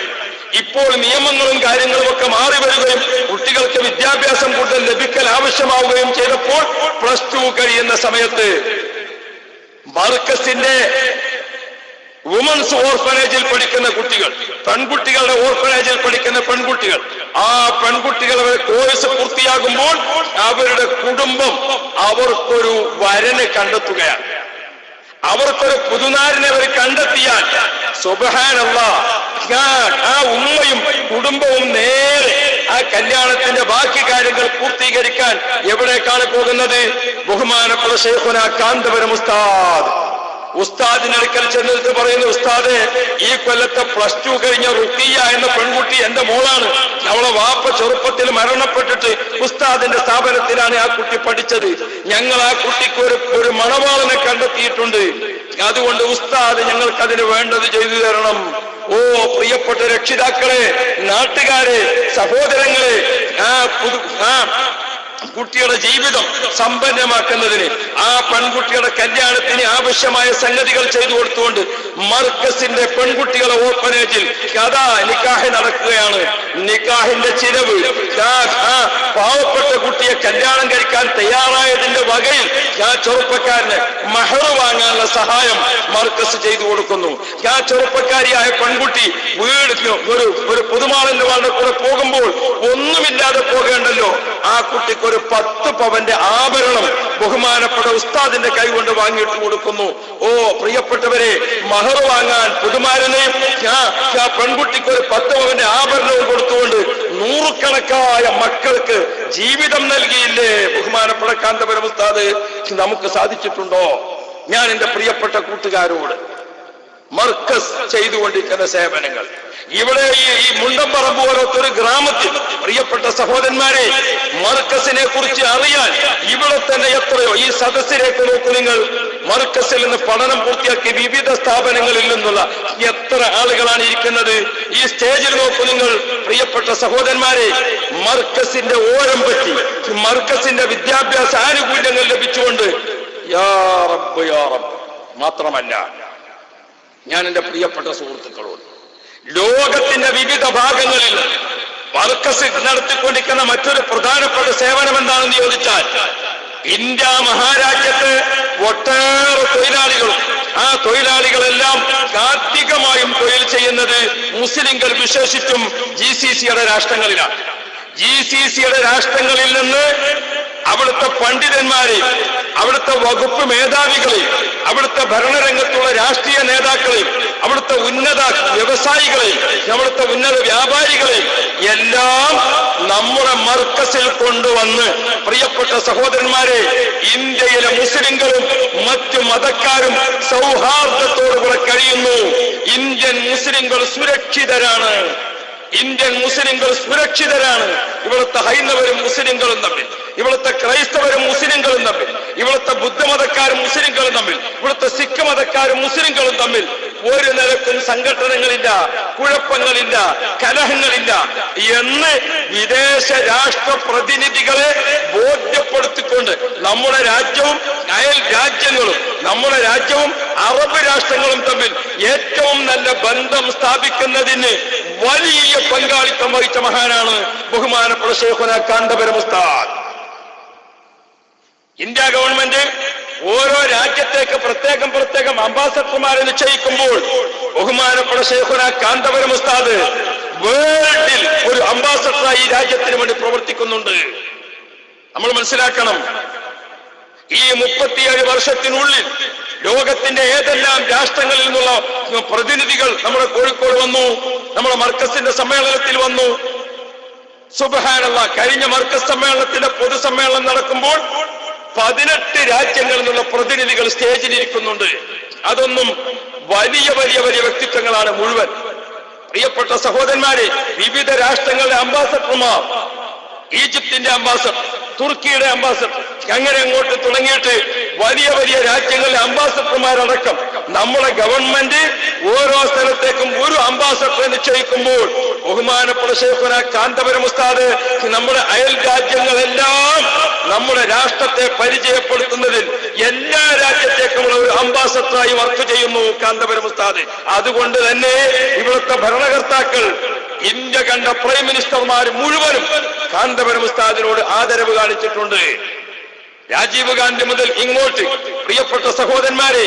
ഇപ്പോൾ നിയമങ്ങളും കാര്യങ്ങളും ഒക്കെ മാറി വരികയും കുട്ടികൾക്ക് വിദ്യാഭ്യാസം കൂടുതൽ ലഭിക്കൽ ആവശ്യമാവുകയും ചെയ്തപ്പോൾ +2 കഴിയുന്ന സമയത്ത് മർക്കസിന്റെ വുമൻസ് ഓർഫനേജിൽ പഠിക്കുന്ന കുട്ടികൾ, പെൺകുട്ടികളുടെ ഓർഫനേജിൽ പഠിക്കുന്ന പെൺകുട്ടികൾ, ആ പെൺകുട്ടികളുടെ കോഴ്സ് പൂർത്തിയാകുമ്പോൾ അവരുടെ കുടുംബം അവർക്കൊരു വരനെ കണ്ടെത്തുകയാണ്. അവർക്കൊരു പുതുനാരിനെ അവർ കണ്ടെത്തിയാൽ സുബ്ഹാനല്ലാഹ്, ആ ഉമ്മയും കുടുംബവും നേരെ ആ കല്യാണത്തിന്റെ ബാക്കി കാര്യങ്ങൾ പൂർത്തീകരിക്കാൻ എവിടേക്കാണ് പോകുന്നത്? ബഹുമാനപ്പെട്ട ശൈഖുന കാന്തപുരം ഉസ്താദിന്റെ അടുക്കൽ ചെന്നിട്ട് പറയുന്നു, ഉസ്താദെ, ഈ കൊല്ലത്തെ +2 കഴിഞ്ഞ റുഖിയ എന്ന പെൺകുട്ടി എന്റെ മോളാണ്. അവളെ വാപ്പ ചെറുപ്പത്തിൽ മരണപ്പെട്ടിട്ട് ഉസ്താദിന്റെ സ്ഥാപനത്തിലാണ് ആ കുട്ടി പഠിച്ചത്. ഞങ്ങൾ ആ കുട്ടിക്ക് ഒരു മണവാളനെ കണ്ടെത്തിയിട്ടുണ്ട്. അതുകൊണ്ട് ഉസ്താദ് ഞങ്ങൾക്ക് അതിന് വേണ്ടത് ചെയ്തു തരണം. ഓ പ്രിയപ്പെട്ട രക്ഷിതാക്കളെ, നാട്ടുകാരെ, സഹോദരങ്ങളെ, കുട്ടിയുടെ ജീവിതം സമ്പന്നമാക്കുന്നതിന്, ആ പെൺകുട്ടിയുടെ കല്യാണത്തിന് ആവശ്യമായ സംഗതികൾ ചെയ്തു കൊടുത്തുകൊണ്ട് മർക്കസിന്റെ പെൺകുട്ടികളെ ഓർഫനേജിൽ കഥാ നിക്കാഹ് നടക്കുകയാണ്. നിക്കാഹിന്റെ ചിലവ് പാവപ്പെട്ട കുട്ടിയെ കല്യാണം കഴിക്കാൻ തയ്യാറായതിന്റെ വകയിൽ ആ ചെറുപ്പക്കാരന് മഹർ വാങ്ങാനുള്ള സഹായം മർക്കസ് ചെയ്തു കൊടുക്കുന്നു. ആ ചെറുപ്പക്കാരിയായ പെൺകുട്ടി ഒരു പുതുമാളന്റെ വാളുടെ കൂടെ പോകുമ്പോൾ ഒന്നുമില്ലാതെ പോകേണ്ടല്ലോ, ആ കുട്ടിക്ക് ഒരു 10 പവന്റെ ആഭരണം ബഹുമാനപ്പെട്ട ഉസ്താദിന്റെ കൈകൊണ്ട് വാങ്ങിയിട്ട് കൊടുക്കുന്നു. ഓ പ്രിയപ്പെട്ടവരെ, മഹർ വാങ്ങാൻ പുതുമാരനെ ആ പെൺകുട്ടിക്ക് ഒരു 10 പവന്റെ ആഭരണവും കൊടുത്തുകൊണ്ട് നൂറുകണക്കായ മക്കൾക്ക് ജീവിതം നൽകിയില്ലേ ബഹുമാനപ്പെട്ട കാന്തപുരം ഉസ്താദ്? നമുക്ക് സാധിച്ചിട്ടുണ്ടോ? ഞാൻ എന്റെ പ്രിയപ്പെട്ട കൂട്ടുകാരോട് മർക്കസ് ചെയ്തുകൊണ്ടിരിക്കുന്ന സേവനങ്ങൾ, ഇവിടെ ഈ മുണ്ടമ്പറമ്പ് പോലത്തെ ഒരു ഗ്രാമത്തിൽ പ്രിയപ്പെട്ട സഹോദരന്മാരെ, മർക്കസിനെ കുറിച്ച് അറിയാൻ ഇവിടെ തന്നെ എത്രയോ, ഈ സദസ്സിലേക്ക് നോക്കൂ നിങ്ങൾ, മർക്കസിൽ നിന്ന് പഠനം പൂർത്തിയാക്കി വിവിധ സ്ഥാപനങ്ങളിൽ നിന്നുള്ള എത്ര ആളുകളാണ് ഇരിക്കുന്നത്. ഈ സ്റ്റേജിൽ നോക്കൂ നിങ്ങൾ പ്രിയപ്പെട്ട സഹോദരന്മാരെ, മർക്കസിന്റെ ഓരം പറ്റി മർക്കസിന്റെ വിദ്യാഭ്യാസ ആനുകൂല്യങ്ങൾ ലഭിച്ചുകൊണ്ട് യാ റബ്ബ് യാ റബ്ബ്. മാത്രമല്ല, ഞാൻ എന്റെ പ്രിയപ്പെട്ട സുഹൃത്തുക്കളോട്, ലോകത്തിന്റെ വിവിധ ഭാഗങ്ങളിൽ മർക്കസ് നടത്തിക്കൊണ്ടിരിക്കുന്ന മറ്റൊരു പ്രധാനപ്പെട്ട സേവനം എന്താണെന്ന് ചോദിച്ചാൽ, ഇന്ത്യ മഹാരാജ്യത്ത് ഒട്ടേറെ തൊഴിലാളികളും ആ തൊഴിലാളികളെല്ലാം കാർത്തികമായും തൊഴിൽ ചെയ്യുന്നത് മുസ്ലിങ്ങൾ വിശേഷിച്ചും GCCയുടെ രാഷ്ട്രങ്ങളിലാണ്. GCCയുടെ രാഷ്ട്രങ്ങളിൽ നിന്ന് അവിടുത്തെ പണ്ഡിതന്മാരെ, അവിടുത്തെ വകുപ്പ് മേധാവികളെ, അവിടുത്തെ ഭരണരംഗത്തുള്ള രാഷ്ട്രീയ നേതാക്കളെ, അവിടുത്തെ ഉന്നത വ്യവസായികളെ, അവിടുത്തെ ഉന്നത വ്യാപാരികളെ എല്ലാം നമ്മുടെ മർക്കസിൽ കൊണ്ടുവന്ന് പ്രിയപ്പെട്ട സഹോദരന്മാരെ, ഇന്ത്യയിലെ മുസ്ലിങ്ങളും മറ്റു മതക്കാരും സൗഹാർദ്ദത്തോടുകൂടെ കഴിയുന്നു. ഇന്ത്യൻ മുസ്ലിങ്ങൾ സുരക്ഷിതരാണ്. ഇന്ത്യൻ മുസ്ലിങ്ങൾ സുരക്ഷിതരാണ്. ഇവിടുത്തെ ഹൈന്ദവരും മുസ്ലിങ്ങളും തമ്മിൽ, ഇവിടുത്തെ ക്രൈസ്തവരും മുസ്ലിങ്ങളും തമ്മിൽ, ഇവിടുത്തെ ബുദ്ധമതക്കാരും മുസ്ലിങ്ങളും തമ്മിൽ, ഇവിടുത്തെ സിഖ് മതക്കാരും മുസ്ലിങ്ങളും തമ്മിൽ ഒരു നിലക്കും സംഘടനകളില്ല, കുഴപ്പങ്ങളില്ല, കലഹങ്ങളില്ല എന്ന് വിദേശ രാഷ്ട്ര പ്രതിനിധികളെ ബോധ്യപ്പെടുത്തിക്കൊണ്ട് നമ്മുടെ രാജ്യവും അയൽ രാജ്യങ്ങളും നമ്മുടെ രാജ്യവും അറബ് രാഷ്ട്രങ്ങളും തമ്മിൽ ഏറ്റവും നല്ല ബന്ധം സ്ഥാപിക്കുന്നതിന് വലിയ പങ്കാളിത്തം വഹിച്ച മഹാനാണ് ബഹുമാനപ്പെട്ട ശൈഖുനാ കാന്തപുരം ഉസ്താദ്. ഇന്ത്യ ഗവൺമെന്റ് ഓരോ രാജ്യത്തേക്ക് പ്രത്യേകം അംബാസഡർമാരെ നിശ്ചയിക്കുമ്പോൾ ബഹുമാനപ്പെട്ട ശൈഖുനാ കാന്തപുരം ഉസ്താദ് വേൾഡിൽ ഒരു അംബാസഡറായി ഈ രാജ്യത്തിന് വേണ്ടി പ്രവർത്തിക്കുന്നുണ്ട്. നമ്മൾ മനസ്സിലാക്കണം, ഈ 37 വർഷത്തിനുള്ളിൽ ലോകത്തിന്റെ ഏതെല്ലാം രാഷ്ട്രങ്ങളിൽ നിന്നുള്ള പ്രതിനിധികൾ നമ്മുടെ കോഴിക്കോട് വന്നു, നമ്മുടെ മർക്കസിന്റെ സമ്മേളനത്തിൽ വന്നു. സുബ്ഹാനല്ലാഹ്, കഴിഞ്ഞ മർക്കസ് സമ്മേളനത്തിന്റെ പൊതുസമ്മേളനം നടക്കുമ്പോൾ 18 രാജ്യങ്ങളിൽ നിന്നുള്ള പ്രതിനിധികൾ സ്റ്റേജിലിരിക്കുന്നുണ്ട്. അതൊന്നും വലിയ വലിയ വലിയ വ്യക്തിത്വങ്ങളാണ് മുഴുവൻ. പ്രിയപ്പെട്ട സഹോദരന്മാരെ, വിവിധ രാഷ്ട്രങ്ങളുടെ അംബാസഡർമാർ, ഈജിപ്തിന്റെ അംബാസഡർ, തുർക്കിയുടെ അംബാസഡർ, അങ്ങനെ അങ്ങോട്ട് തുടങ്ങിയിട്ട് വലിയ വലിയ രാജ്യങ്ങളിലെ അംബാസഡർമാരടക്കം നമ്മുടെ ഗവൺമെന്റ് ഓരോ സ്ഥലത്തേക്കും ഒരു അംബാസഡറെ നിശ്ചയിക്കുമ്പോൾ ബഹുമാനപ്പെട്ട ശൈഖുനാ കാന്തപുരം ഉസ്താദ് നമ്മുടെ അയൽ രാജ്യങ്ങളെല്ലാം നമ്മുടെ രാഷ്ട്രത്തെ പരിചയപ്പെടുത്തുന്നതിൽ എല്ലാ രാജ്യത്തേക്കുമുള്ള ഒരു അംബാസഡറായി വർക്ക് ചെയ്യുന്നു കാന്തപുരം ഉസ്താദ്. അതുകൊണ്ട് തന്നെ ഇവിടുത്തെ ഭരണകർത്താക്കൾ, ഇന്ത്യ കണ്ട പ്രൈം മിനിസ്റ്റർമാർ മുഴുവനും കാന്തപുരം ഉസ്താദിനോട് ആദരവ് കാണിച്ചിട്ടുണ്ട്. രാജീവ് ഗാന്ധി മുതൽ ഇങ്ങോട്ട് പ്രിയപ്പെട്ട സഹോദരന്മാരെ,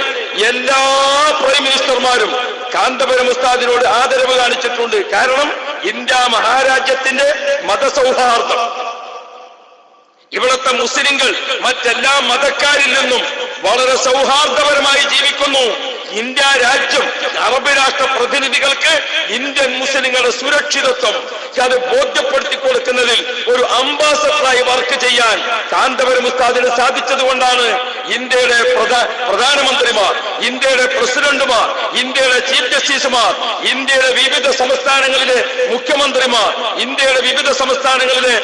എല്ലാ പ്രൈം മിനിസ്റ്റർമാരും കാന്തപുരം ഉസ്താദിനോട് ആദരവ് കാണിച്ചിട്ടുണ്ട്. കാരണം ഇന്ത്യ മഹാരാജ്യത്തിന്റെ മതസൗഹാർദ്ദം, ഇവിടുത്തെ മുസ്ലിങ്ങൾ മറ്റെല്ലാ മതക്കാരിൽ നിന്നും വളരെ സൗഹാർദ്ദപരമായി ജീവിക്കുന്നു. ഇന്ത്യ രാജ്യം, അറബ് രാഷ്ട്ര പ്രതിനിധികൾക്ക് ഇന്ത്യൻ മുസ്ലിങ്ങളുടെ സുരക്ഷിതത്വം അത് ബോധ്യപ്പെടുത്തി കൊടുക്കുന്നതിൽ ഒരു അംബാസഡറായി വർക്ക് ചെയ്യാൻ കാന്തപുരം ഉസ്താദിന് സാധിച്ചത് കൊണ്ടാണ് ഇന്ത്യയുടെ പ്രധാനമന്ത്രിമാർ, ഇന്ത്യയുടെ പ്രസിഡന്റുമാർ, ഇന്ത്യയുടെ ചീഫ് ജസ്റ്റിസുമാർ, ഇന്ത്യയുടെ വിവിധ സംസ്ഥാനങ്ങളിലെ മുഖ്യമന്ത്രിമാർ, ഇന്ത്യയുടെ വിവിധ സംസ്ഥാനങ്ങളിലെ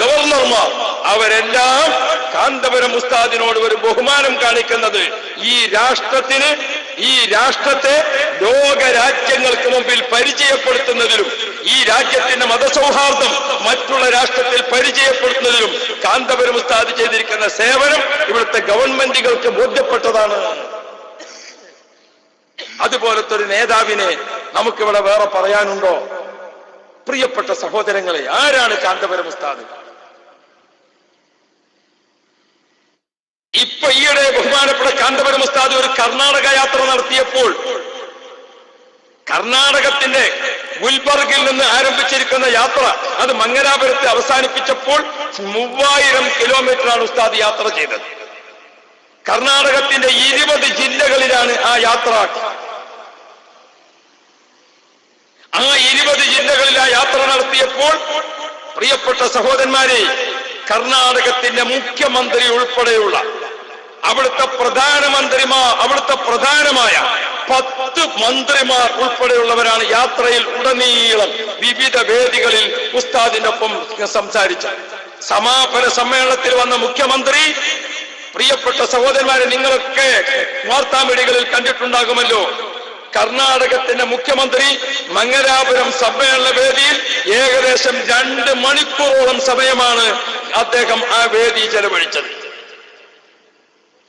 ഗവർണർമാർ, അവരെല്ലാം കാന്തപുരം ഉസ്താദിനോട് ഒരു ബഹുമാനം കാണിക്കുന്നത് ഈ രാഷ്ട്രത്തെ ലോകരാജ്യങ്ങൾക്ക് മുമ്പിൽ പരിചയപ്പെടുത്തുന്നതിലും ഈ രാജ്യത്തിന്റെ മതസൗഹാർദ്ദം മറ്റുള്ള രാഷ്ട്രത്തിൽ പരിചയപ്പെടുത്തുന്നതിലും കാന്തപുരം ഉസ്താദ് ചെയ്തിരിക്കുന്ന സേവനം ഇവിടുത്തെ ഗവൺമെന്റുകൾക്ക് ബോധ്യപ്പെട്ടതാണ്. അതുപോലത്തെ ഒരു നേതാവിനെ നമുക്കിവിടെ വേറെ പറയാനുണ്ടോ? പ്രിയപ്പെട്ട സഹോദരങ്ങളെ, ആരാണ് കാന്തപുരം ഉസ്താദ്? ഇപ്പൊ ഈയിടെ ബഹുമാനപ്പെട്ട കാന്തപുരം ഉസ്താദ് ഒരു കർണാടക യാത്ര നടത്തിയപ്പോൾ കർണാടകത്തിന്റെ ഗുൽബർഗിൽ നിന്ന് ആരംഭിച്ചിരിക്കുന്ന യാത്ര അത് മംഗലാപുരത്ത് അവസാനിപ്പിച്ചപ്പോൾ 3000 കിലോമീറ്ററാണ് ഉസ്താദ് യാത്ര ചെയ്തത്. കർണാടകത്തിന്റെ 20 ജില്ലകളിലാണ് ആ യാത്ര. ആ 20 ജില്ലകളിൽ ആ യാത്ര നടത്തിയപ്പോൾ പ്രിയപ്പെട്ട സഹോദരന്മാരെ, കർണാടകത്തിന്റെ മുഖ്യമന്ത്രി ഉൾപ്പെടെയുള്ള അവിടുത്തെ പ്രധാനമായ 10 മന്ത്രിമാർ ഉൾപ്പെടെയുള്ളവരാണ് യാത്രയിൽ ഉടനീളം വിവിധ വേദികളിൽ ഉസ്താദിന്റെ ഒപ്പം സംസാരിച്ചത്. സമാപന സമ്മേളനത്തിൽ വന്ന മുഖ്യമന്ത്രി, പ്രിയപ്പെട്ട സഹോദരന്മാരെ, നിങ്ങളൊക്കെ വാർത്താമീഡിയകളിൽ കണ്ടിട്ടുണ്ടാകുമല്ലോ, കർണാടകത്തിന്റെ മുഖ്യമന്ത്രി മംഗലാപുരം സമ്മേളന വേദിയിൽ ഏകദേശം 2 മണിക്കൂറോളം സമയമാണ് അദ്ദേഹം ആ വേദി ചെലവഴിച്ചത്.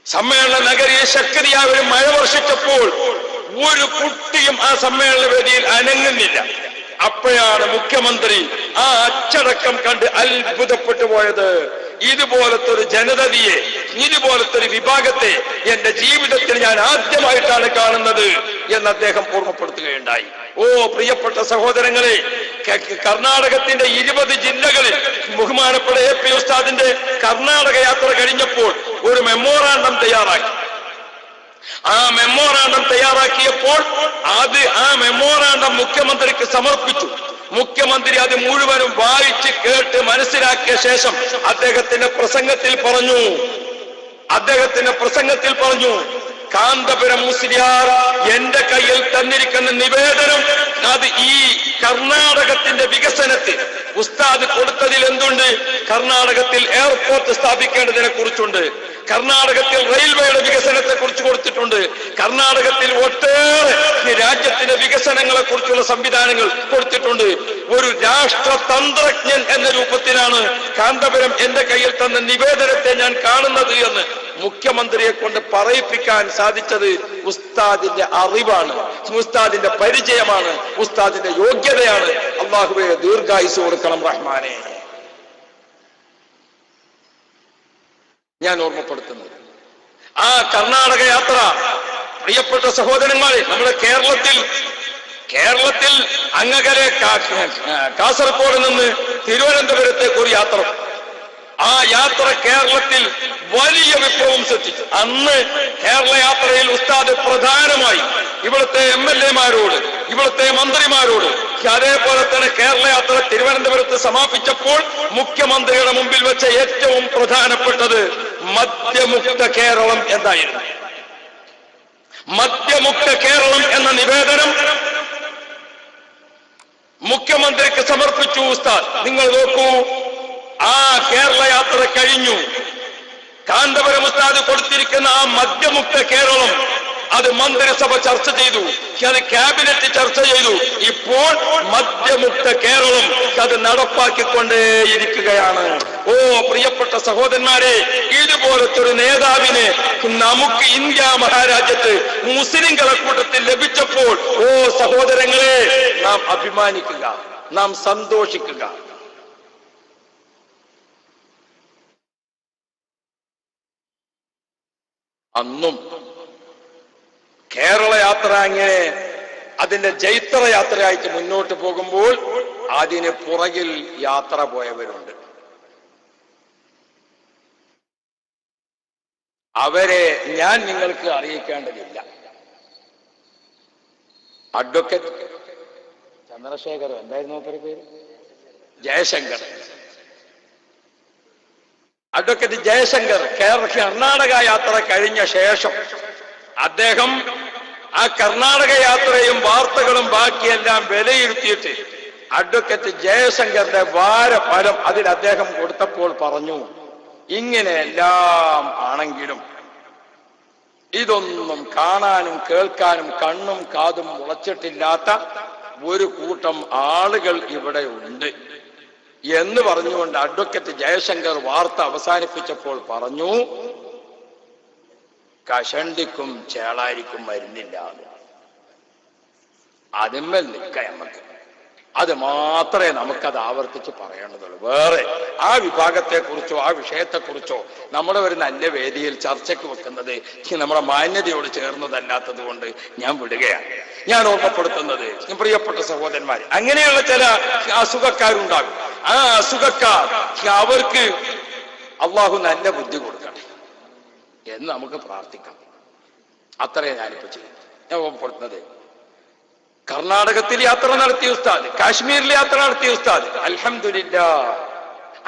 സമ്മേളന നഗരിയെ ശക്തിയായ ഒരു മഴ വർഷിച്ചപ്പോൾ ഒരു കുട്ടിയും ആ സമ്മേളന വേദിയിൽ അനങ്ങുന്നില്ല. അപ്പോഴാണ് മുഖ്യമന്ത്രി ആ അച്ചടക്കം കണ്ട് അത്ഭുതപ്പെട്ടു പോയത്. ഇതുപോലത്തെ ഒരു ജനതയെ, ഇതുപോലത്തെ ഒരു വിഭാഗത്തെ എന്റെ ജീവിതത്തിൽ ഞാൻ ആദ്യമായിട്ടാണ് കാണുന്നത് എന്ന് അദ്ദേഹം ഓർമ്മപ്പെടുത്തുകയുണ്ടായി. ഓ പ്രിയപ്പെട്ട സഹോദരങ്ങളെ, കർണാടകത്തിന്റെ 20 ജില്ലകളിൽ ബഹുമാനപ്പെട്ട AP ഉസ്താദിന്റെ കർണാടക യാത്ര കഴിഞ്ഞപ്പോൾ ഒരു മെമ്മോറാണ്ടം തയ്യാറാക്കി. ആ മെമ്മോറാണ്ടം തയ്യാറാക്കിയപ്പോൾ ആ മെമ്മോറാണ്ടം മുഖ്യമന്ത്രിക്ക് സമർപ്പിച്ചു. മുഖ്യമന്ത്രി അത് മുഴുവനും വായിച്ച് കേട്ട് മനസ്സിലാക്കിയ ശേഷം അദ്ദേഹത്തിന്റെ പ്രസംഗത്തിൽ പറഞ്ഞു, കാന്തപുരം മുസ്ലിയാർ എന്റെ കയ്യിൽ തന്നിരിക്കുന്ന നിവേദനം അത് ഈ കർണാടകത്തിന്റെ വികസനത്തിൽ ഉസ്താദ് കൊടുത്തതിൽ എന്തുണ്ട്? കർണാടകത്തിൽ എയർപോർട്ട് സ്ഥാപിക്കേണ്ടതിനെ കുറിച്ചുണ്ട്, കർണാടകത്തിൽ റെയിൽവേയുടെ വികസനത്തെ കുറിച്ച് കൊടുത്തിട്ടുണ്ട്, കർണാടകത്തിൽ ഒട്ടേറെ രാജ്യത്തിന്റെ വികസനങ്ങളെ കുറിച്ചുള്ള സംവിധാനങ്ങൾ കൊടുത്തിട്ടുണ്ട്. ഒരു രാഷ്ട്രതന്ത്രജ്ഞൻ എന്ന രൂപത്തിലാണ് കാന്തപുരം എന്റെ കയ്യിൽ തന്ന നിവേദനത്തെ ഞാൻ കാണുന്നത് എന്ന് മുഖ്യമന്ത്രിയെ കൊണ്ട് പറയിപ്പിക്കാൻ സാധിച്ചത് ഉസ്താദിന്റെ അറിവാണ്, ഉസ്താദിന്റെ പരിചയമാണ്, ഉസ്താദിന്റെ യോഗ്യതയാണ്. അല്ലാഹുവേ ദീർഘായുസ് കൊടുക്കണം റഹ്മാനെ. ഞാൻ ഓർമ്മപ്പെടുത്തുന്നത് ആ കർണാടക യാത്ര, പ്രിയപ്പെട്ട സഹോദരന്മാരെ, നമ്മുടെ കേരളത്തിൽ അങ്ങകലെ കാസർഗോഡ് നിന്ന് തിരുവനന്തപുരത്തേക്ക് ഒരു യാത്ര. ആ യാത്ര കേരളത്തിൽ വലിയ വിപ്ലവം സൃഷ്ടിച്ചു. അന്ന് കേരള യാത്രയിൽ ഉസ്താദ് പ്രധാനമായി ഇവിടുത്തെ MLA-മാരോട്, ഇവിടുത്തെ മന്ത്രിമാരോട്, അതേപോലെ തന്നെ കേരള യാത്ര തിരുവനന്തപുരത്ത് സമാപിച്ചപ്പോൾ മുഖ്യമന്ത്രിയുടെ മുമ്പിൽ വെച്ച ഏറ്റവും പ്രധാനപ്പെട്ടത് മദ്യമുക്ത കേരളം എന്നായിരുന്നു. മദ്യമുക്ത കേരളം എന്ന നിവേദനം മുഖ്യമന്ത്രിക്ക് സമർപ്പിച്ചു ഉസ്താദ്. നിങ്ങൾ നോക്കൂ, ആ കേരള യാത്ര കഴിഞ്ഞു. കാന്തപുരം ഉസ്താദ് കൊടുത്തിരിക്കുന്ന ആ മദ്യമുക്ത കേരളം അത് മന്ത്രിസഭ ചർച്ച ചെയ്തു, അത് ക്യാബിനറ്റ് ചർച്ച ചെയ്തു. ഇപ്പോൾ മദ്യമുക്ത കേരളം അത് നടപ്പാക്കിക്കൊണ്ടേയിരിക്കുകയാണ്. ഓ പ്രിയപ്പെട്ട സഹോദരന്മാരെ, ഇതുപോലത്തെ ഒരു നേതാവിനെ നമുക്ക് ഇന്ത്യ മഹാരാജ്യത്ത് മുസ്ലിംകളെ കൂട്ടത്തിൽ ലഭിച്ചപ്പോൾ ഓ സഹോദരങ്ങളെ, നാം അഭിമാനിക്കുക, നാം സന്തോഷിക്കുക. അന്നും കേരള യാത്ര അങ്ങനെ അതിന്റെ ജൈത്ര യാത്രയായിട്ട് മുന്നോട്ട് പോകുമ്പോൾ അതിന് പുറകിൽ യാത്ര പോയവരുണ്ട്. അവരെ ഞാൻ നിങ്ങൾക്ക് അറിയിക്കേണ്ടതില്ല. അഡ്വക്കേറ്റ് ചന്ദ്രശേഖർ, എന്തായിരുന്നു പേര്? ജയശങ്കർ. അഡ്വക്കേറ്റ് ജയശങ്കർ കർണാടക യാത്ര കഴിഞ്ഞ ശേഷം അദ്ദേഹം ആ കർണാടക യാത്രയും വാർത്തകളും ബാക്കിയെല്ലാം വിലയിരുത്തിയിട്ട് അഡ്വക്കേറ്റ് ജയശങ്കറിന്റെ വാരഫലം അതിൽ അദ്ദേഹം കൊടുത്തപ്പോൾ പറഞ്ഞു, ഇങ്ങനെയെല്ലാം ആണെങ്കിലും ഇതൊന്നും കാണാനും കേൾക്കാനും കണ്ണും കാതും മുളച്ചിട്ടില്ലാത്ത ഒരു കൂട്ടം ആളുകൾ ഇവിടെ ഉണ്ട് എന്ന് പറഞ്ഞുകൊണ്ട് അഡ്വക്കേറ്റ് ജയശങ്കർ വാർത്ത അവസാനിപ്പിച്ചപ്പോൾ പറഞ്ഞു, കഷണ്ടിക്കും ചേളാരിക്കും മരുന്നില്ല. അതിന്മേൽ നിൽക്കാം നമുക്ക്. അത് മാത്രമേ നമുക്കത് ആവർത്തിച്ച് പറയേണ്ടതുള്ളൂ. വേറെ ആ വിഭാഗത്തെക്കുറിച്ചോ ആ വിഷയത്തെക്കുറിച്ചോ നമ്മുടെ ഒരു നല്ല വേദിയിൽ ചർച്ചയ്ക്ക് വെക്കുന്നത് നമ്മുടെ മാന്യതയോട് ചേർന്നതല്ലാത്തത് കൊണ്ട് ഞാൻ വിടുകയാണ്. ഞാൻ ഓർമ്മപ്പെടുത്തുന്നത്, പ്രിയപ്പെട്ട സഹോദരന്മാരെ, അങ്ങനെയുള്ള ചില അസുഖക്കാരുണ്ടാകും. ആ അസുഖക്കാർ അവർക്ക് അള്ളാഹു നല്ല ബുദ്ധി കൊടുക്കട്ടെ എന്ന് നമുക്ക് പ്രാർത്ഥിക്കാം. അത്രയും ഞാനിപ്പോ ചെയ്യും. ഞാൻ ഓർമ്മപ്പെടുത്തുന്നത്, കർണാടകത്തിൽ യാത്ര നടത്തിയ ഉസ്താദ്, കാശ്മീരിൽ യാത്ര നടത്തിയ ഉസ്താദ്, അൽഹംദുലില്ലാഹ്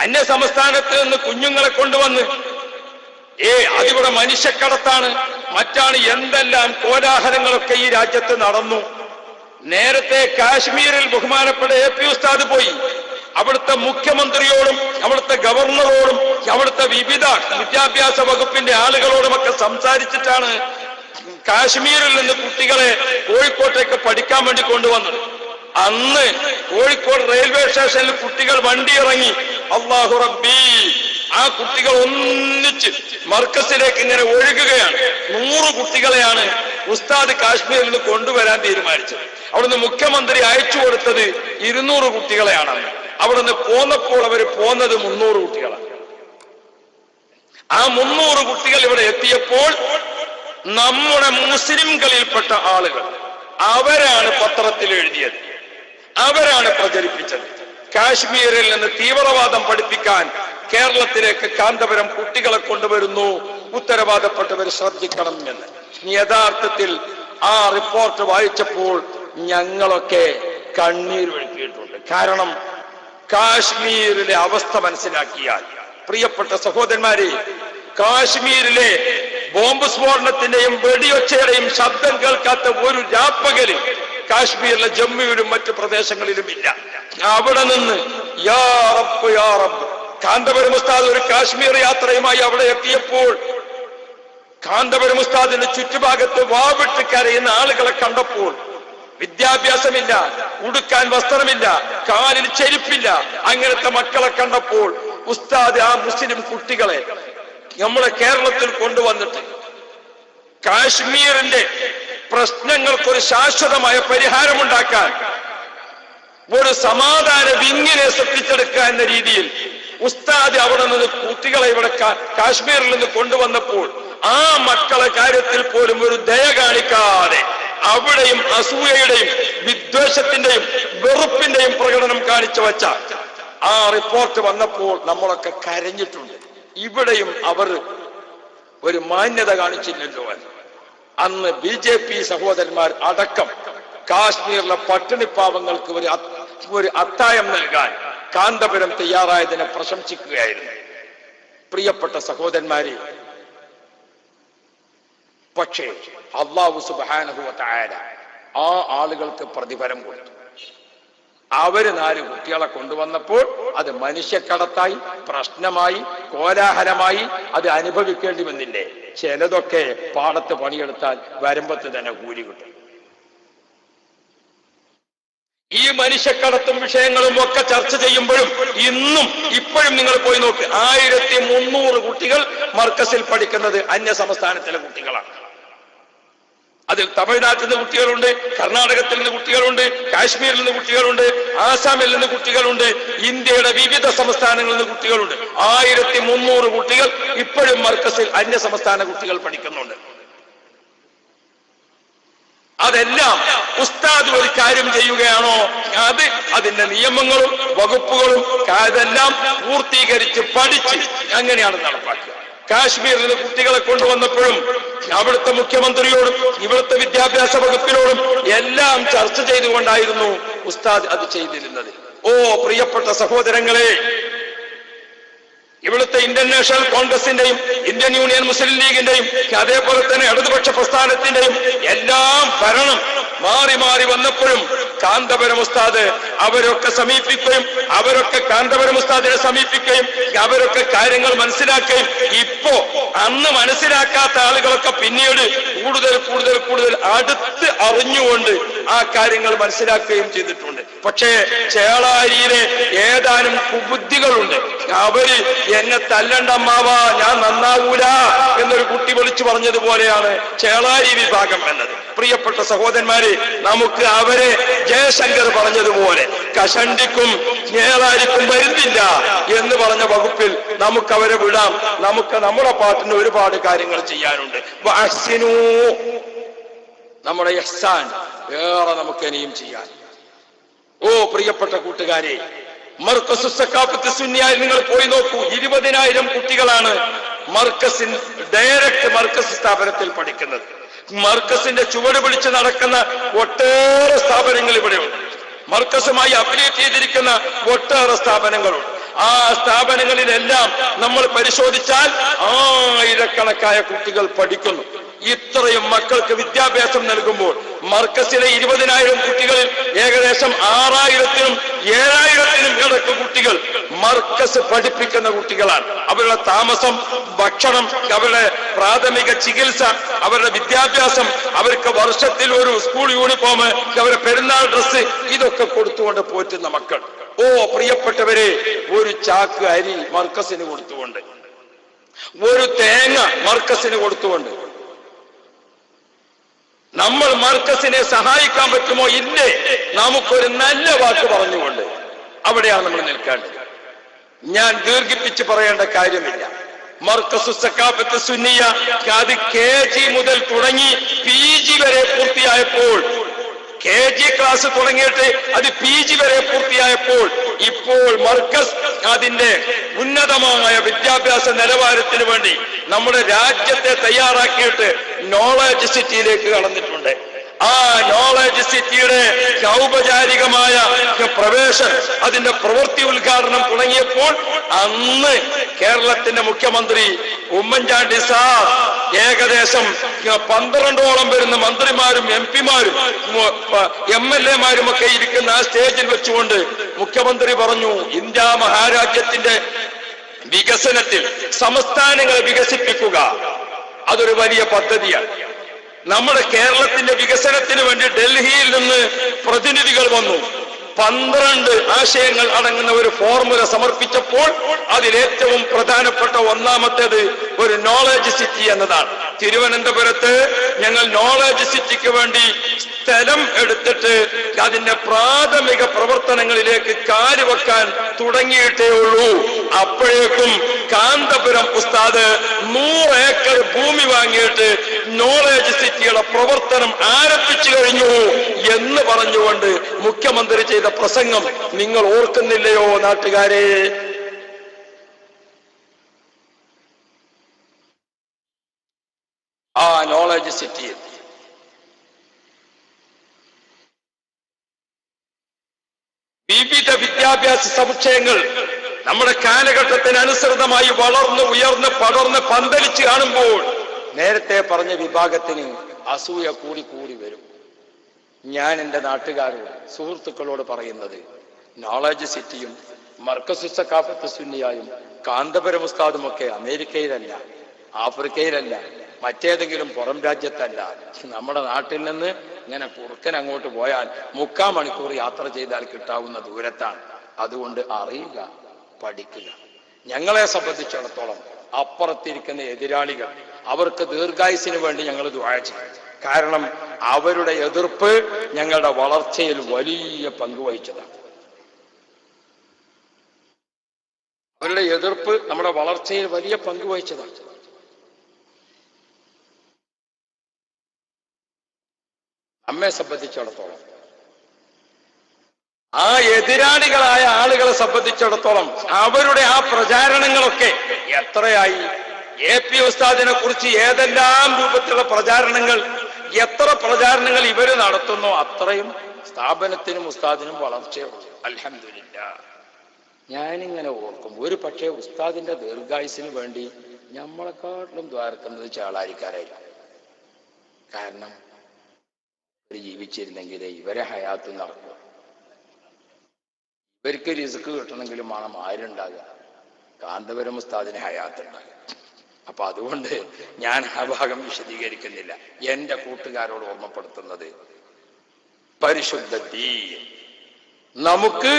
അന്യ സംസ്ഥാനത്ത് നിന്ന് കുഞ്ഞുങ്ങളെ കൊണ്ടുവന്ന് അതിവിടെ മനുഷ്യക്കടത്താണ്, മറ്റാണ്, എന്തെല്ലാം കോലാഹലങ്ങളൊക്കെ ഈ രാജ്യത്ത് നടന്നു. നേരത്തെ കാശ്മീരിൽ ബഹുമാനപ്പെട്ട AP ഉസ്താദ് പോയി അവിടുത്തെ മുഖ്യമന്ത്രിയോടും അവിടുത്തെ ഗവർണറോടും അവിടുത്തെ വിവിധ വിദ്യാഭ്യാസ വകുപ്പിന്റെ ആളുകളോടുമൊക്കെ സംസാരിച്ചിട്ടാണ് കാശ്മീരിൽ നിന്ന് കുട്ടികളെ കോഴിക്കോട്ടേക്ക് പഠിക്കാൻ വേണ്ടി കൊണ്ടുവന്നത്. അന്ന് കോഴിക്കോട് റെയിൽവേ സ്റ്റേഷനിൽ കുട്ടികൾ വണ്ടി ഇറങ്ങി, അല്ലാഹു റബ്ബി, ആ കുട്ടികൾ ഒന്നിച്ച് മർക്കസിലേക്ക് ഇങ്ങനെ ഒഴുകുകയാണ്. 100 കുട്ടികളെയാണ് ഉസ്താദ് കാശ്മീരിൽ നിന്ന് കൊണ്ടുവരാൻ തീരുമാനിച്ചത്. അവിടുന്ന് മുഖ്യമന്ത്രി അയച്ചു കൊടുത്തത് 200 കുട്ടികളെയാണ്. അവിടുന്ന് പോന്നപ്പോൾ അവർ പോന്നത് 300 കുട്ടികളാണ്. ആ 300 കുട്ടികൾ ഇവിടെ എത്തിയപ്പോൾ നമ്മുടെ മുസ്ലിംകളിൽപ്പെട്ട ആളുകൾ അവരാണ് പത്രത്തിൽ എഴുതിയത്, അവരാണ് പ്രചരിപ്പിച്ചത്. കാശ്മീരിൽ നിന്ന് തീവ്രവാദം പഠിപ്പിക്കാൻ കേരളത്തിലേക്ക് കാന്തപുരം കുട്ടികളെ കൊണ്ടുവരുന്നു, ഉത്തരവാദപ്പെട്ടവർ ശ്രദ്ധിക്കണം എന്ന്. യഥാർത്ഥത്തിൽ ആ റിപ്പോർട്ട് വായിച്ചപ്പോൾ ഞങ്ങളൊക്കെ കണ്ണീരൊഴുക്കിയിട്ടുണ്ട്. കാരണം കാശ്മീരിലെ അവസ്ഥ മനസ്സിലാക്കിയാൽ, പ്രിയപ്പെട്ട സഹോദരന്മാരെ, കാശ്മീരിലെ ബോംബ് സ്ഫോടനത്തിന്റെയും വെടിയൊച്ചയുടെയും ശബ്ദം കേൾക്കാത്ത ഒരു രാപ്പകല് കാശ്മീരിലെ ജമ്മുവിലും മറ്റു പ്രദേശങ്ങളിലും ഇല്ല. അവിടെ നിന്ന് യാ റബ്ബ് യാ റബ്ബ്, കാന്തപുരം ഉസ്താദ് ഒരു കാശ്മീർ യാത്രയുമായി അവിടെ എത്തിയപ്പോൾ കാന്തപുരം ഉസ്താദിന്റെ ചുറ്റുഭാഗത്ത് വാവിട്ട് കരയുന്ന ആളുകളെ കണ്ടപ്പോൾ, വിദ്യാഭ്യാസമില്ല, ഉടുക്കാൻ വസ്ത്രമില്ല, കാലിൽ ചെരുപ്പില്ല, അങ്ങനത്തെ മക്കളെ കണ്ടപ്പോൾ ഉസ്താദ് ആ മുസ്ലിം കുട്ടികളെ നമ്മളെ കേരളത്തിൽ കൊണ്ടുവന്നിട്ട് കാശ്മീരിന്റെ പ്രശ്നങ്ങൾക്കൊരു ശാശ്വതമായ പരിഹാരമുണ്ടാക്കാൻ, ഒരു സമാധാന വിങ്ങിനെ സൃഷ്ടിച്ചെടുക്കുക എന്ന രീതിയിൽ ഉസ്താദ് അവിടെ നിന്ന് കുട്ടികളെ ഇവിടെ കാശ്മീരിൽ നിന്ന് കൊണ്ടുവന്നപ്പോൾ ആ മക്കളെ കാര്യത്തിൽ പോലും ഒരു ദയ കാണിക്കാതെ അവിടെയും അസൂയയുടെയും വിദ്വേഷത്തിന്റെയും വെറുപ്പിന്റെയും പ്രകടനം കാണിച്ചു വച്ച ആ റിപ്പോർട്ട് വന്നപ്പോൾ നമ്മളൊക്കെ കരഞ്ഞിട്ടുണ്ട്. ഇവിടെയും അവർ ഒരു മാന്യത കാണിച്ചില്ലല്ലോ. അന്ന് BJP സഹോദരന്മാർ അടക്കം കാശ്മീരിലെ പട്ടിണിപ്പാവങ്ങൾക്ക് ഒരു അത്തായം നൽകാൻ കാന്തപുരം തയ്യാറായതിനെ പ്രശംസിക്കുകയായിരുന്നു. പ്രിയപ്പെട്ട സഹോദരന്മാരെ, പക്ഷേ അല്ലാഹു സുബ്ഹാനഹു വ തആല ആ ആളുകൾക്ക് പ്രതിഫലം കൊടുത്തു. അവര് 4 കുട്ടികളെ കൊണ്ടുവന്നപ്പോൾ അത് മനുഷ്യക്കടത്തായി, പ്രശ്നമായി, കോലാഹലമായി. അത് അനുഭവിക്കേണ്ടി വന്നില്ലേ? ചിലതൊക്കെ പാടത്ത് പണിയെടുത്താൽ വരുമ്പത്ത് തന്നെ കൂലി കിട്ടും. ഈ മനുഷ്യക്കടത്തും വിഷയങ്ങളും ഒക്കെ ചർച്ച ചെയ്യുമ്പോഴും ഇപ്പോഴും നിങ്ങൾ പോയി നോക്ക്, 1300 കുട്ടികൾ മർക്കസിൽ പഠിക്കുന്നത് അന്യ സംസ്ഥാനത്തിലെ കുട്ടികളാണ്. അതിൽ തമിഴ്നാട്ടിൽ നിന്ന് കുട്ടികളുണ്ട്, കർണാടകത്തിൽ നിന്ന് കുട്ടികളുണ്ട്, കാശ്മീരിൽ നിന്ന് കുട്ടികളുണ്ട്, ആസാമിൽ നിന്ന് കുട്ടികളുണ്ട്, ഇന്ത്യയുടെ വിവിധ സംസ്ഥാനങ്ങളിൽ നിന്ന് കുട്ടികളുണ്ട്. 1300 കുട്ടികൾ ഇപ്പോഴും മർക്കസിൽ അന്യ സംസ്ഥാന കുട്ടികൾ പഠിക്കുന്നുണ്ട്. അതെല്ലാം ഉസ്താദ് ഒരു കാര്യം ചെയ്യുകയാണോ, അതിന്റെ നിയമങ്ങളും വകുപ്പുകളും അതെല്ലാം പൂർത്തീകരിച്ച് പഠിച്ച് അങ്ങനെയാണ് നടപ്പാക്കുക. കാശ്മീരിൽ നിന്ന് കുട്ടികളെ കൊണ്ടുവന്നപ്പോഴും അവിടുത്തെ മുഖ്യമന്ത്രിയോടും ഇവിടുത്തെ വിദ്യാഭ്യാസ വകുപ്പിനോടും എല്ലാം ചർച്ച ചെയ്തുകൊണ്ടായിരുന്നു ഉസ്താദ് അത് ചെയ്തിരുന്നത്. ഓ പ്രിയപ്പെട്ട സഹോദരങ്ങളെ, ഇവിടുത്തെ ഇന്ത്യൻ നാഷണൽ കോൺഗ്രസിന്റെയും ഇന്ത്യൻ യൂണിയൻ മുസ്ലിം ലീഗിന്റെയും അതേപോലെ തന്നെ ഇടതുപക്ഷ പ്രസ്ഥാനത്തിന്റെയും എല്ലാം ഭരണം മാറി മാറി വന്നപ്പോഴും കാന്തപുരം ഉസ്താദ് അവരൊക്കെ സമീപിക്കുകയും അവരൊക്കെ കാന്തപുരം ഉസ്താദിനെ സമീപിക്കുകയും അവരൊക്കെ കാര്യങ്ങൾ മനസ്സിലാക്കുകയും ഇപ്പോ അന്ന് മനസ്സിലാക്കാത്ത ആളുകളൊക്കെ പിന്നീട് കൂടുതൽ കൂടുതൽ കൂടുതൽ അടുത്ത് അറിഞ്ഞുകൊണ്ട് ആ കാര്യങ്ങൾ മനസ്സിലാക്കുകയും ചെയ്തിട്ടുണ്ട്. പക്ഷേ ചേളാരിയിലെ ഏതാനും കുബുദ്ധികളുണ്ട്. അവര് എന്നെ തല്ലണ്ടമ്മാവാ, ഞാൻ നന്നാവൂല എന്നൊരു കുട്ടി വിളിച്ചു പറഞ്ഞതുപോലെയാണ് ചേളാരി വിഭാഗം എന്നത്. പ്രിയപ്പെട്ട സഹോദരന്മാരെ, നമുക്ക് അവരെ ജയശങ്കർ പറഞ്ഞതുപോലെ കഷണ്ടിക്കും ചേളാരിക്കും വരുന്നില്ല എന്ന് പറഞ്ഞ വകുപ്പിൽ നമുക്ക് അവരെ വിടാം. നമുക്ക് നമ്മുടെ പാട്ടിന് ഒരുപാട് കാര്യങ്ങൾ ചെയ്യാനുണ്ട്. നമ്മുടെ ഇഹ്സാൻ വേറെ നമുക്ക് ഇനിയും ചെയ്യാൻ. ഓ പ്രിയപ്പെട്ട കൂട്ടുകാരെ, മർക്കസ് സഖാഫത്ത് സുന്നിയായി നിങ്ങൾ പോയി നോക്കൂ. 20,000 കുട്ടികളാണ് ഡയറക്റ്റ് മർക്കസ് സ്ഥാപനത്തിൽ പഠിക്കുന്നത്. മർക്കസിന്റെ ചുവട് പിടിച്ച് നടക്കുന്ന ഒട്ടേറെ സ്ഥാപനങ്ങൾ ഇവിടെയുണ്ട്. മർക്കസുമായി അഫിലിയേറ്റ് ചെയ്തിരിക്കുന്ന ഒട്ടേറെ സ്ഥാപനങ്ങളുണ്ട്. ആ സ്ഥാപനങ്ങളിലെല്ലാം നമ്മൾ പരിശോധിച്ചാൽ ആയിരക്കണക്കായ കുട്ടികൾ പഠിക്കുന്നു. ഇത്രയും മക്കൾക്ക് വിദ്യാഭ്യാസം നൽകുമ്പോൾ മർക്കസിലെ 20,000 കുട്ടികളിൽ ഏകദേശം 6,000-നും 7,000-നും ഇടയ്ക്ക് കുട്ടികൾ മർക്കസ് പഠിപ്പിക്കുന്ന കുട്ടികളാണ്. അവരുടെ താമസം, ഭക്ഷണം, അവരുടെ പ്രാഥമിക ചികിത്സ, അവരുടെ വിദ്യാഭ്യാസം, അവർക്ക് വർഷത്തിൽ ഒരു സ്കൂൾ യൂണിഫോം, അവരുടെ പെരുന്നാൾ ഡ്രസ്സ്, ഇതൊക്കെ കൊടുത്തുകൊണ്ട് പോറ്റുന്ന മക്കൾ. ഓ പ്രിയപ്പെട്ടവരെ, ഒരു ചാക്ക് അരി മർക്കസിന് കൊടുത്തുകൊണ്ട്, ഒരു തേങ്ങ മർക്കസിന് കൊടുത്തുകൊണ്ട് നമ്മൾ മർക്കസിനെ സഹായിക്കാൻ പറ്റുമോ? ഇല്ലേ? നമുക്കൊരു നല്ല വാക്ക് പറഞ്ഞുകൊണ്ട് അവിടെയാണ് നമ്മൾ നിൽക്കേണ്ടത്. ഞാൻ ദീർഘിപ്പിച്ച് പറയേണ്ട കാര്യമില്ല. മർക്കസു സഖാഫത്ത് സുന്നിയ അത് KG മുതൽ തുടങ്ങി PG വരെ പൂർത്തിയായപ്പോൾ, KG ക്ലാസ് തുടങ്ങിയിട്ട് അത് PG വരെ പൂർത്തിയായപ്പോൾ ഇപ്പോൾ മർക്കസ് അതിന്റെ ഉന്നതമായ വിദ്യാഭ്യാസ നിലവാരത്തിന് വേണ്ടി നമ്മുടെ രാജ്യത്തെ തയ്യാറാക്കിയിട്ട് നോളജ് സിറ്റിയിലേക്ക് കടന്നിട്ടുണ്ട്. ആ നോളജ് സിറ്റിയുടെ ഔപചാരികമായ പ്രവേശനം, അതിന്റെ പ്രവൃത്തി ഉദ്ഘാടനം തുടങ്ങിയപ്പോൾ അന്ന് കേരളത്തിന്റെ മുഖ്യമന്ത്രി ഉമ്മൻചാണ്ടി സാർ ഏകദേശം 12ഓളം വരുന്ന മന്ത്രിമാരും MP-മാരും MLA-മാരും ഒക്കെ ഇരിക്കുന്ന ആ സ്റ്റേജിൽ വെച്ചുകൊണ്ട് മുഖ്യമന്ത്രി പറഞ്ഞു, ഇന്ത്യ മഹാരാജ്യത്തിന്റെ വികസനത്തിൽ സംസ്ഥാനങ്ങളെ വികസിപ്പിക്കുക അതൊരു വലിയ പദ്ധതിയാണ്. നമ്മുടെ കേരളത്തിന്റെ വികസനത്തിന് വേണ്ടി ഡൽഹിയിൽ നിന്ന് പ്രതിനിധികൾ വന്നു. 12 ആശയങ്ങൾ അടങ്ങുന്ന ഒരു ഫോർമുല സമർപ്പിച്ചപ്പോൾ അതിലേറ്റവും പ്രധാനപ്പെട്ട ഒന്നാമത്തേത് ഒരു നോളജ് സിറ്റി എന്നതാണ്. തിരുവനന്തപുരത്ത് ഞങ്ങൾ നോളജ് സിറ്റിക്ക് വേണ്ടി സ്ഥലം എടുത്തിട്ട് അതിന്റെ പ്രാഥമിക പ്രവർത്തനങ്ങളിലേക്ക് കാലുവെക്കാൻ തുടങ്ങിയിട്ടേ ഉള്ളൂ. അപ്പോഴേക്കും കാന്തപുരം ഉസ്താദ് 100 ഏക്കർ ഭൂമി വാങ്ങിയിട്ട് നോളജ് സിറ്റിയുടെ പ്രവർത്തനം ആരംഭിച്ചു കഴിഞ്ഞു എന്ന് പറഞ്ഞുകൊണ്ട് മുഖ്യമന്ത്രി ചെയ്ത പ്രസംഗം നിങ്ങൾ ഓർക്കുന്നില്ലയോ നാട്ടുകാരെ? ആ നോളജ് സിറ്റിയിൽ വിവിധ വിദ്യാഭ്യാസ സമുച്ചയങ്ങൾ നമ്മുടെ കാലഘട്ടത്തിന് അനുസൃതമായി വളർന്ന് ഉയർന്ന് പടർന്ന് പന്തലിച്ച് കാണുമ്പോൾ നേരത്തെ പറഞ്ഞ വിഭാഗത്തിന് അസൂയ കൂടി കൂടി വരും. ഞാൻ എൻ്റെ നാട്ടുകാരോട്, സുഹൃത്തുക്കളോട് പറയുന്നത്, നോളജ് സിറ്റിയും മർക്കസു സഖാഫത്ത് സുന്നിയായും കാന്തപുരം ഉസ്താദുമൊക്കെ അമേരിക്കയിലല്ല, ആഫ്രിക്കയിലല്ല, മറ്റേതെങ്കിലും പുറം രാജ്യത്തല്ല, നമ്മുടെ നാട്ടിൽ നിന്ന് ഇങ്ങനെ കുറുക്കൻ അങ്ങോട്ട് പോയാൽ 3/4 മണിക്കൂർ യാത്ര ചെയ്താൽ കിട്ടാവുന്ന ദൂരത്താണ്. അതുകൊണ്ട് അറിയുക, പഠിക്കുക. ഞങ്ങളെ സംബന്ധിച്ചിടത്തോളം അപ്പുറത്തിരിക്കുന്ന എതിരാളികൾ, അവർക്ക് ദീർഘായുസിന് വേണ്ടി ഞങ്ങൾ ദുആ ചെയ്യും. കാരണം അവരുടെ എതിർപ്പ് ഞങ്ങളുടെ വളർച്ചയിൽ വലിയ പങ്ക് വഹിച്ചതാണ്. അവരുടെ എതിർപ്പ് നമ്മുടെ വളർച്ചയിൽ വലിയ പങ്ക് വഹിച്ചതാണ്. നമ്മെ സംബന്ധിച്ചിടത്തോളം, ആ എതിരാളികളായ ആളുകളെ സംബന്ധിച്ചിടത്തോളം അവരുടെ ആ പ്രചാരണങ്ങളൊക്കെ എത്രയായി? AP ഉസ്താദിനെ കുറിച്ച് ഏതെല്ലാം രൂപത്തിലുള്ള പ്രചാരണങ്ങൾ, എത്ര പ്രചാരണങ്ങൾ ഇവര് നടത്തുന്നു, അത്രയും സ്ഥാപനത്തിനും ഉസ്താദിനും വളർച്ചയുള്ളൂ. അൽഹംദുലില്ലാഹ്. ഞാനിങ്ങനെ ഓർക്കും, ഒരു പക്ഷേ ഉസ്താദിന്റെ ദീർഘായുസിന് വേണ്ടി നമ്മളെക്കാട്ടിലും ദ്വാരക്കുന്നത് ചേളാരിക്കാരായിരിക്കും. കാരണം ജീവിച്ചിരുന്നെങ്കിലേ ഇവരെ ഹയാത്ത് നടക്കും. ഇവർക്ക് റിസ്ക് കിട്ടണമെങ്കിലും വേണം ആരുണ്ടാകുക, കാന്തപുരം ഉസ്താദിന് ഹയാത്തുണ്ടാകുക. അപ്പൊ അതുകൊണ്ട് ഞാൻ ആ ഭാഗം വിശദീകരിക്കുന്നില്ല. എന്റെ കൂട്ടുകാരോട് ഓർമ്മപ്പെടുത്തുന്നത് പരിശുദ്ധ ദീൻ നമുക്ക്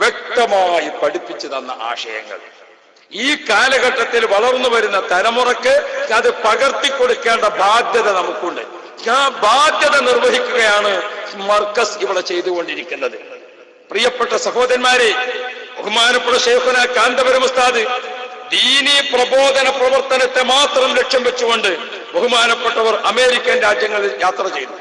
വ്യക്തമായി പഠിപ്പിച്ചു തന്ന ആശയങ്ങൾ ഈ കാലഘട്ടത്തിൽ വളർന്നു വരുന്ന തലമുറക്ക് അത് പകർത്തിക്കൊടുക്കേണ്ട ബാധ്യത നമുക്കുണ്ട്. ആ ബാധ്യത നിർവഹിക്കുകയാണ് മർക്കസ് ഇവിടെ ചെയ്തുകൊണ്ടിരിക്കുന്നത്. പ്രിയപ്പെട്ട സഹോദരന്മാരെ, ബഹുമാനപ്പെട്ട ശൈഖുന കാന്തപുരം ഉസ്താദ് ദീനീ പ്രബോധന പ്രവർത്തനത്തെ മാത്രം ലക്ഷ്യം വെച്ചുകൊണ്ട് ബഹുമാനപ്പെട്ടവർ അമേരിക്കൻ രാജ്യങ്ങളിൽ യാത്ര ചെയ്തു,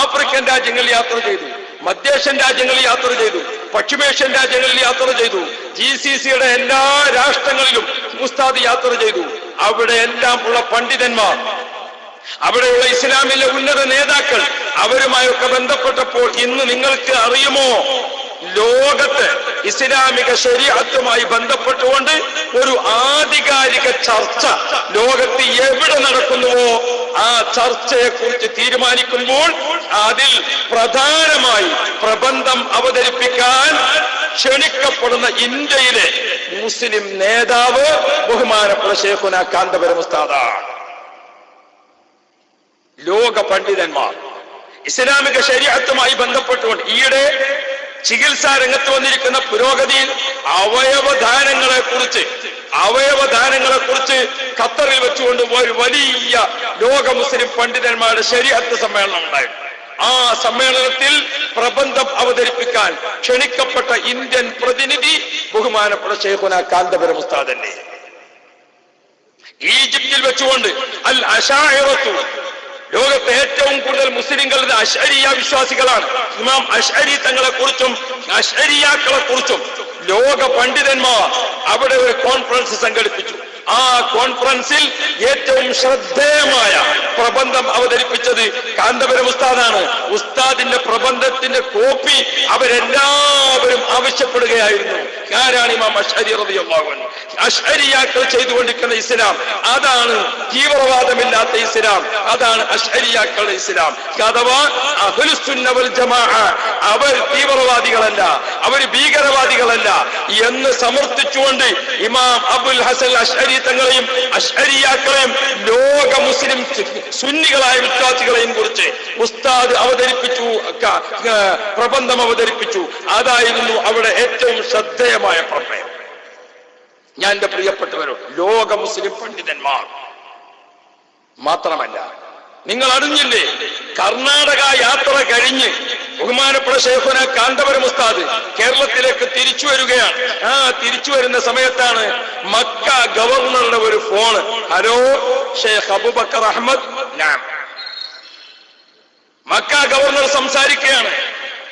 ആഫ്രിക്കൻ രാജ്യങ്ങളിൽ യാത്ര ചെയ്തു, മധ്യേഷ്യൻ രാജ്യങ്ങളിൽ യാത്ര ചെയ്തു, പശ്ചിമേഷ്യൻ രാജ്യങ്ങളിൽ യാത്ര ചെയ്തു, GCCയുടെ എല്ലാ രാഷ്ട്രങ്ങളിലും ഉസ്താദ് യാത്ര ചെയ്തു. അവിടെ എല്ലാം ഉള്ള പണ്ഡിതന്മാർ, അവിടെയുള്ള ഇസ്ലാമിലെ ഉന്നത നേതാക്കൾ, അവരുമായൊക്കെ ബന്ധപ്പെട്ടപ്പോൾ ഇന്ന് നിങ്ങൾക്ക് അറിയുമോ, ലോകത്ത് ഇസ്ലാമിക ശരീഅത്തുമായി ബന്ധപ്പെട്ടുകൊണ്ട് ഒരു ആധികാരിക ചർച്ച ലോകത്ത് എവിടെ നടക്കുന്നുവോ ആ ചർച്ചയെ കുറിച്ച് തീരുമാനിക്കുമ്പോൾ അതിൽ പ്രധാനമായി പ്രബന്ധം അവതരിപ്പിക്കാൻ ക്ഷണിക്കപ്പെടുന്ന ഇന്ത്യയിലെ മുസ്ലിം നേതാവ് ബഹുമാനപ്പെട്ട ശൈഖുന കാന്തപുരം ഉസ്താദാണ്. ലോക പണ്ഡിതന്മാർ ഇസ്ലാമിക ശരീഅത്തുമായി ബന്ധപ്പെട്ടുകൊണ്ട് ഈയിടെ ചികിത്സാ രംഗത്ത് വന്നിരിക്കുന്ന പുരോഗതിയിൽ അവയവദാനങ്ങളെ കുറിച്ച് ഖത്തറിൽ വെച്ചുകൊണ്ട് ഒരു വലിയ ലോക മുസ്ലിം പണ്ഡിതന്മാരുടെ ശരീഅത്ത് സമ്മേളനം ഉണ്ടായിരുന്നു. ആ സമ്മേളനത്തിൽ പ്രബന്ധം അവതരിപ്പിക്കാൻ ക്ഷണിക്കപ്പെട്ട ഇന്ത്യൻ പ്രതിനിധി ബഹുമാനപ്പെട്ട ശൈഖുന കാന്തപുരം ഉസ്താദല്ലേ. ഈജിപ്തിൽ വെച്ചുകൊണ്ട് അൽ അശാഇറത്തു, ലോകത്തെ ഏറ്റവും കൂടുതൽ മുസ്ലിങ്ങളുടെ അശ്അരിയ വിശ്വാസികളാണ്. ഇമാം അശ്അരി തങ്ങളെ കുറിച്ചും അശ്അരിയാക്കളെ കുറിച്ചും ലോക പണ്ഡിതന്മാർ അവിടെ ഒരു കോൺഫറൻസ് സംഘടിപ്പിച്ചു. ആ കോൺഫറൻസിൽ ഏറ്റവും ശ്രദ്ധേയമായ പ്രബന്ധം അവതരിപ്പിച്ചത് കാന്തപുരം ഉസ്താദാണ്. ഉസ്താദിന്റെ പ്രബന്ധത്തിന്റെ കോപ്പി അവരെല്ലാവരും ആവശ്യപ്പെടുകയായിരുന്നു. ആരാണ് ഇമാം അശ്അരി റളിയല്ലാഹു അൻഹു. അശ്അരിയാക്കൾ ചെയ്തുകൊണ്ടിരിക്കുന്ന ഇസ്ലാം അതാണ് തീവ്രവാദമില്ലാത്ത ഇസ്ലാം, അതാണ് അശ്അരിയാക്കളുടെ ഇസ്ലാം. അഥവാ അഹ്ലുസുന്ന വൽ ജമാഅ അവർ തീവ്രവാദികളല്ല, അവർ ഭീകരവാദികളല്ല എന്ന് സമർത്ഥിച്ചുകൊണ്ട് ഇമാം അബുൽ ഹസൻ അശ്അരി തങ്ങളെയും അശ്അരിയാക്കളെയും ലോക മുസ്ലിം സുന്നികളായ വിശ്വാസികളെയും കുറിച്ച് ഉസ്താദ് അവതരിപ്പിച്ചു, പ്രബന്ധം അവതരിപ്പിച്ചു. അതായിരുന്നു അവിടെ ഏറ്റവും ശ്രദ്ധേയമായ പ്രമേയം. ഞാൻ എന്റെ പ്രിയപ്പെട്ടവരോ, ലോക മുസ്ലിം പണ്ഡിതന്മാർ മാത്രമല്ല, നിങ്ങൾ അറിഞ്ഞില്ലേ, കർണാടക യാത്ര കഴിഞ്ഞ് ബഹുമാനപ്പെട്ട ശൈഖുന കാന്തപുരം ഉസ്താദ് കേരളത്തിലേക്ക് തിരിച്ചു വരികയാണ്. ആ തിരിച്ചു വരുന്ന സമയത്താണ് മക്ക ഗവർണറുടെ ഒരു ഫോണ്. ഹലോ ഷെയ്ഖ് അബൂബക്കർ അഹമ്മദ്. ഞാൻ മക്ക ഗവർണർ സംസാരിക്കുകയാണ്.